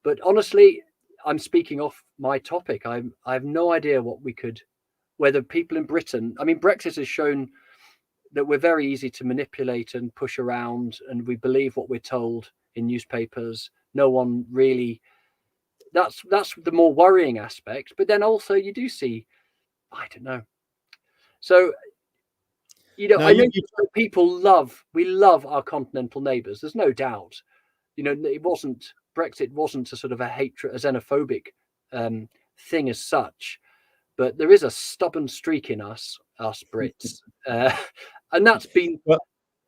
But honestly, I'm speaking off my topic. I have no idea whether people in Britain, I mean, Brexit has shown that we're very easy to manipulate and push around, and we believe what we're told in newspapers. No one really, that's the more worrying aspect. But then also you do see, I don't know. So, I know we love our continental neighbours. There's no doubt. Brexit wasn't a sort of a hatred, a xenophobic thing as such, but there is a stubborn streak in us Brits, and that's been. Well,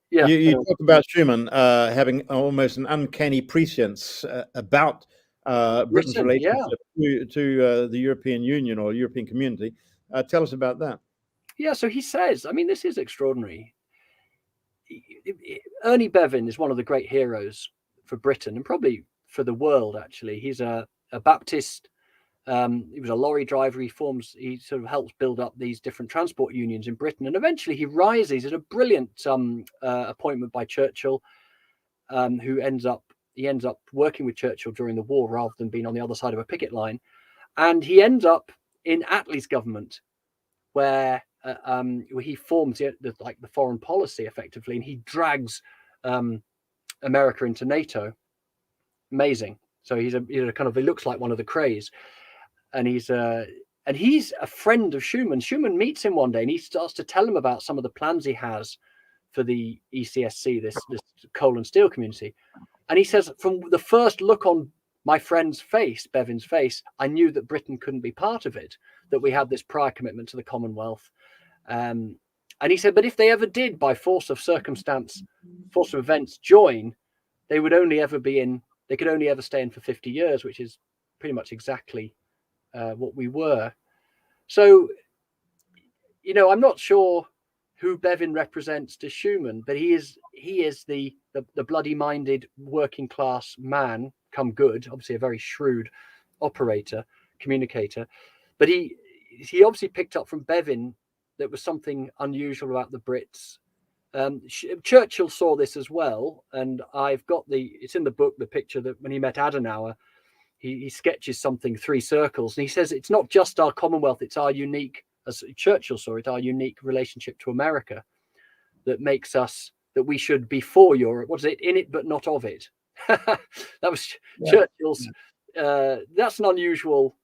yeah. You talk about Schuman having almost an uncanny prescience about Britain's relationship to the European Union or European community. Tell us about that. Yeah, so he says, I mean, this is extraordinary. Ernie Bevin is one of the great heroes for Britain and probably for the world, actually. He's a Baptist. He was a lorry driver. He sort of helps build up these different transport unions in Britain. And eventually he rises at a brilliant appointment by Churchill, who ends up working with Churchill during the war rather than being on the other side of a picket line. And he ends up in Attlee's government, where he forms the foreign policy effectively, and he drags America into NATO. Amazing. So he's a kind of, he looks like one of the Krays, and he's a friend of Schuman. Schuman meets him one day, and he starts to tell him about some of the plans he has for the ECSC, this coal and steel community. And he says, from the first look on my friend's face, Bevin's face, I knew that Britain couldn't be part of it, that we had this prior commitment to the Commonwealth. And he said, but if they ever did, by force of circumstance, force of events, join, they could only ever stay in for 50 years, which is pretty much exactly what we were. So, I'm not sure who Bevin represents to Schuman, but he is the bloody-minded working class man, come good, obviously a very shrewd operator, communicator. But he obviously picked up from Bevin that was something unusual about the Brits. Churchill saw this as well, and I've got it's in the book, the picture that when he met Adenauer, he sketches something, 3 circles, and he says it's not just our Commonwealth, it's our unique, as Churchill saw it, our unique relationship to America that makes us, that we should be for Europe. What is it? In it, but not of it. That was Churchill's. That's an unusual,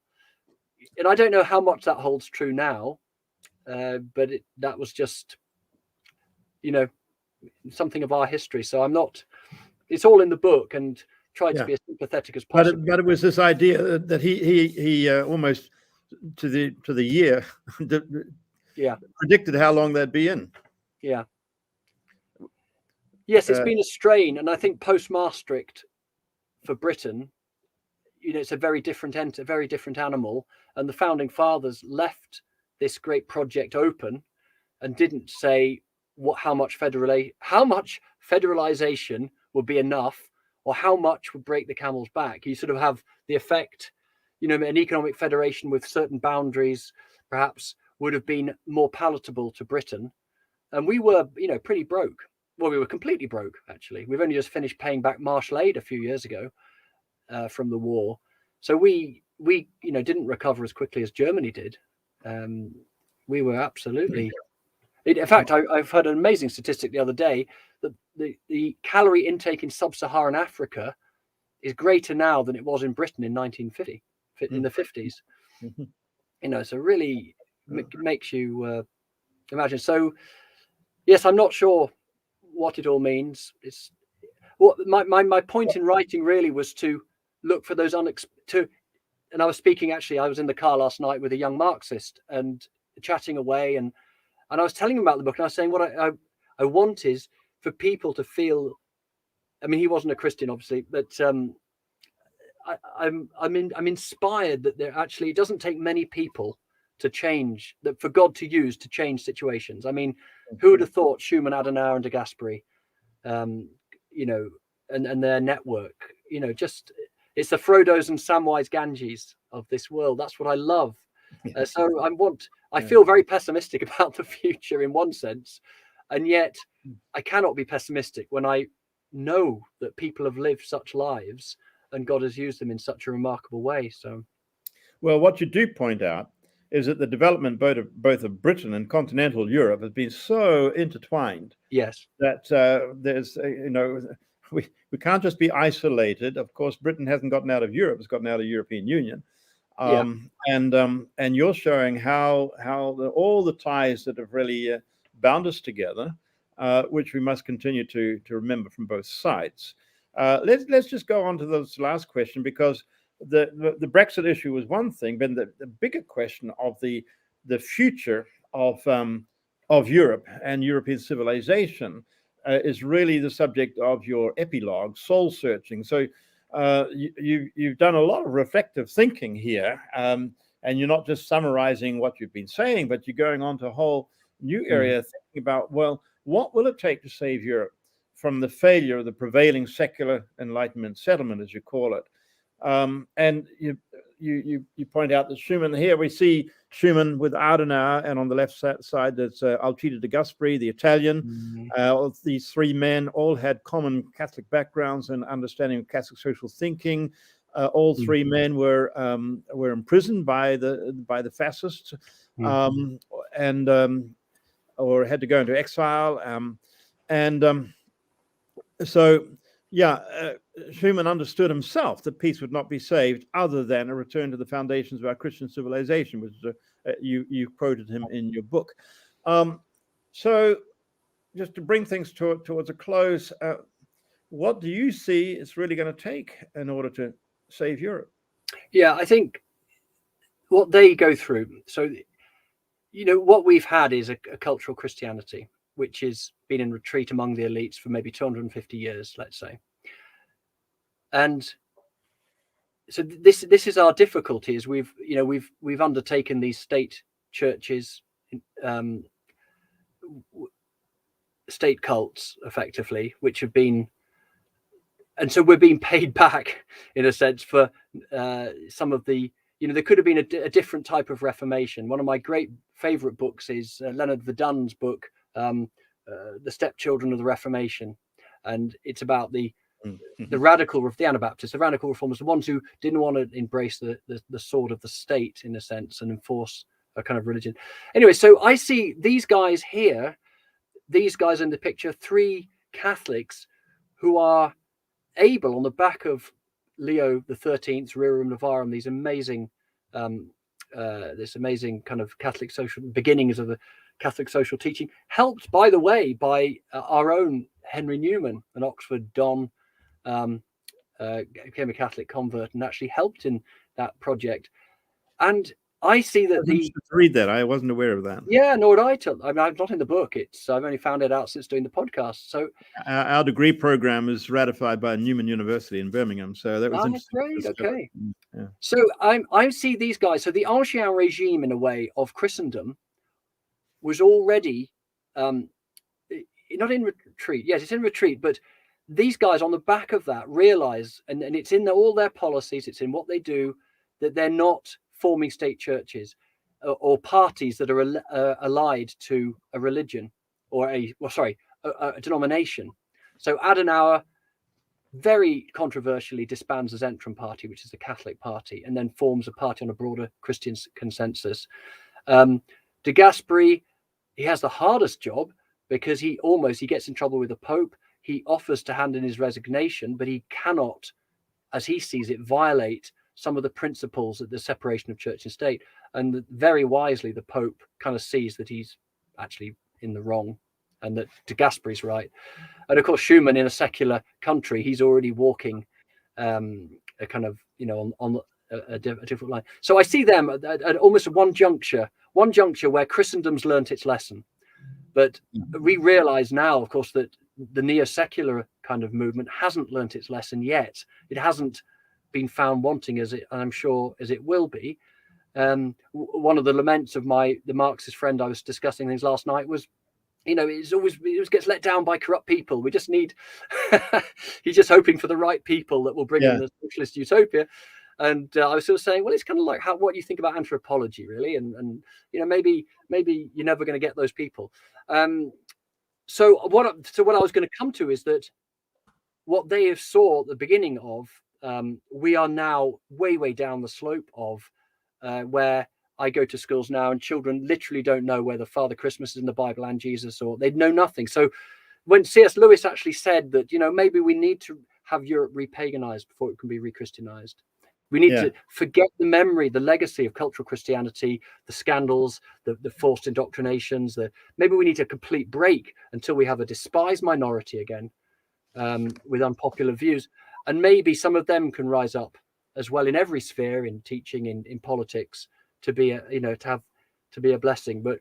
and I don't know how much that holds true now, but that was just, something of our history. So it's all in the book, and tried to be as sympathetic as possible. But it was this idea that he almost to the year predicted how long they'd be in. Yeah, Yes, it's been a strain, and I think post-Maastricht for Britain, it's a very different animal, and the founding fathers left this great project open and didn't say how much federalization would be enough, or how much would break the camel's back. You sort of have the effect, an economic federation with certain boundaries perhaps would have been more palatable to Britain. And we were, pretty broke. Well, we were completely broke, actually. We've only just finished paying back Marshall Aid a few years ago from the war. So we didn't recover as quickly as Germany did. We were absolutely... In fact, I've heard an amazing statistic the other day that the calorie intake in sub-Saharan Africa is greater now than it was in Britain in 1950, in the 50s. Mm-hmm. So really makes you imagine. So, yes, I'm not sure what it all means. It's what my point in writing really was to look for those and I was speaking, actually, I was in the car last night with a young Marxist and chatting away, and I was telling him about the book, and I was saying what I want is for people to feel. I mean, he wasn't a Christian, obviously, but I'm inspired that there actually, it doesn't take many people to change, that for God to use to change situations. I mean, who would have thought Schuman, Adenauer, and de Gasperi, and their network, just it's the Frodos and Samwise Ganges of this world. That's what I love. So I feel very pessimistic about the future in one sense, and yet I cannot be pessimistic when I know that people have lived such lives and God has used them in such a remarkable way. So, well, what you do point out is that the development both of Britain and continental Europe has been so intertwined. Yes, that there's we can't just be isolated. Of course, Britain hasn't gotten out of Europe; it's gotten out of the European Union. And you're showing how all the ties that have really bound us together, which we must continue to remember from both sides. Let's just go on to this last question, because the Brexit issue was one thing, but the bigger question of the future of Europe and European civilization is really the subject of your epilogue, Soul Searching. So you've done a lot of reflective thinking here, and you're not just summarizing what you've been saying, but you're going on to a whole new area, thinking about, well, what will it take to save Europe from the failure of the prevailing secular Enlightenment settlement, as you call it? And you point out that Schuman, here we see Schuman with Adenauer, and on the left side that's Alcide de Gasperi, the Italian. These three men all had common Catholic backgrounds and understanding of Catholic social thinking. All three men were imprisoned by the fascists, or had to go into exile. So Schuman understood himself that peace would not be saved other than a return to the foundations of our Christian civilization, which you quoted him in your book. So just to bring things towards a close, what do you see it's really going to take in order to save Europe? Yeah, I think what they go through. So, what we've had is a cultural Christianity, which has been in retreat among the elites for maybe 250 years, let's say. And so this is our difficulty, is we've undertaken these state churches, state cults, effectively, which have been, and so we're being paid back in a sense for some of the, there could have been a different type of Reformation. One of my great favorite books is Leonard Verdun's book, The Stepchildren of the Reformation, and it's about the Anabaptists, the radical reformers, the ones who didn't want to embrace the sword of the state, in a sense, and enforce a kind of religion. Anyway, so I see these guys here, these guys in the picture, three Catholics who are able, on the back of Leo the 13th, Rerum Novarum, these amazing, this amazing kind of Catholic social beginnings of the Catholic social teaching, helped, by the way, by our own Henry Newman, an Oxford Don, became a Catholic convert and actually helped in that project. And I see that read that. I wasn't aware of that. Yeah, nor would I. I mean, I'm not in the book. I've only found it out since doing the podcast. So our degree program is ratified by Newman University in Birmingham. So that was interesting. Great. Okay. Yeah. So I see these guys. So the Ancien regime, in a way, of Christendom was already not in retreat. Yes, it's in retreat, but these guys on the back of that realize, and it's in all their policies, it's in what they do, that they're not forming state churches or parties that are allied to a religion or a denomination. So Adenauer very controversially disbands the Zentrum Party, which is the Catholic party, and then forms a party on a broader Christian consensus. De Gasperi, he has the hardest job because he gets in trouble with the Pope. He offers to hand in his resignation, but he cannot, as he sees it, violate some of the principles of the separation of church and state. And very wisely, the Pope kind of sees that he's actually in the wrong and that De Gasperi's right. And of course, Schuman, in a secular country, he's already walking a kind of, on a different line. So I see them at almost one juncture where Christendom's learnt its lesson. But we realize now, of course, that the neo-secular kind of movement hasn't learnt its lesson yet. It hasn't been found wanting, as I'm sure it will be. One of the laments of the Marxist friend I was discussing things last night was, it always gets let down by corrupt people. We just need he's just hoping for the right people that will bring in the socialist utopia. And I was sort of saying, well, it's kind of like what you think about anthropology, really, and maybe you're never going to get those people. So what I was going to come to is that what they have saw at the beginning of, we are now way down the slope of where I go to schools now, and children literally don't know whether Father Christmas is in the Bible and Jesus, or they know nothing. So when C.S. Lewis actually said that, maybe we need to have Europe repaganized before it can be rechristianized. We need to forget the memory, the legacy of cultural Christianity, the scandals, the forced indoctrinations. Maybe we need a complete break until we have a despised minority again with unpopular views. And maybe some of them can rise up as well in every sphere, in teaching, in politics, to be a blessing. But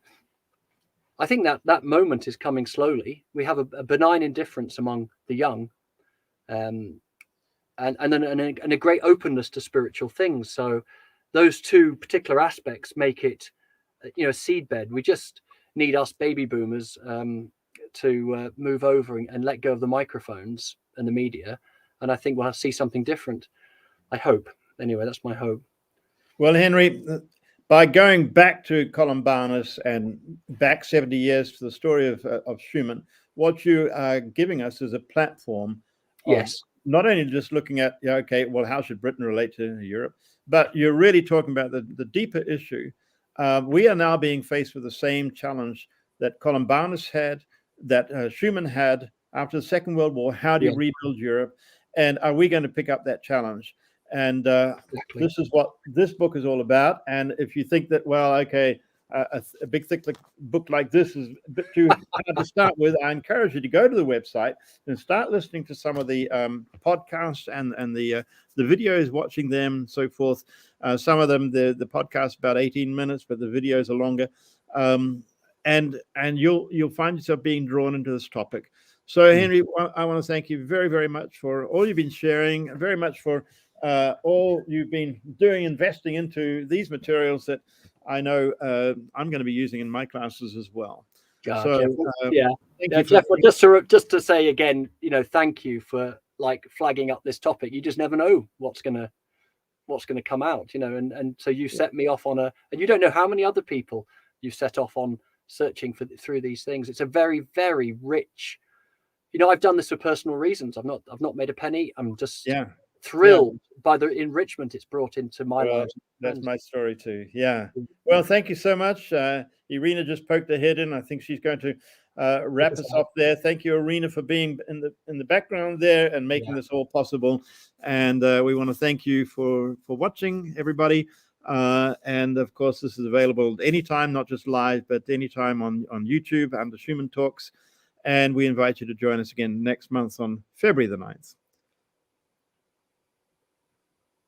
I think that moment is coming slowly. We have a benign indifference among the young, and a great openness to spiritual things. So those two particular aspects make it, a seedbed. We just need us baby boomers to move over and let go of the microphones and the media. And I think we'll see something different. I hope. Anyway, that's my hope. Well, Henry, by going back to Columbanus and back 70 years to the story of Schuman, what you are giving us is a platform. Yes. Not only just looking at, how should Britain relate to Europe, but you're really talking about the deeper issue. We are now being faced with the same challenge that Columbanus had, that Schuman had after the Second World War. How do you rebuild Europe? And are we going to pick up that challenge? And exactly. This is what this book is all about. And if you think that, a big thick book like this is a bit too hard to start with, I encourage you to go to the website and start listening to some of the podcasts and the videos, watching them and so forth. Some of them, the podcast about 18 minutes, but the videos are longer. And you'll find yourself being drawn into this topic. So, Henry, I want to thank you very, very much for all you've been sharing, very much for all you've been doing, investing into these materials that I know I'm going to be using in my classes as well. Jeff, Jeff, just to say again, thank you for flagging up this topic. You just never know what's going to come out, and so you set me off on and you don't know how many other people you set off on searching through these things. It's a very, very rich. I've done this for personal reasons. I've not made a penny. I'm just thrilled by the enrichment it's brought into my life. That's my story too. Yeah. Well, thank you so much. Irina just poked her head in. I think she's going to wrap us up there. Thank you, Irina, for being in the background there and making this all possible. And we want to thank you for watching, everybody. And of course, this is available anytime, not just live, but anytime on YouTube under Schuman Talks. And we invite you to join us again next month on February the 9th.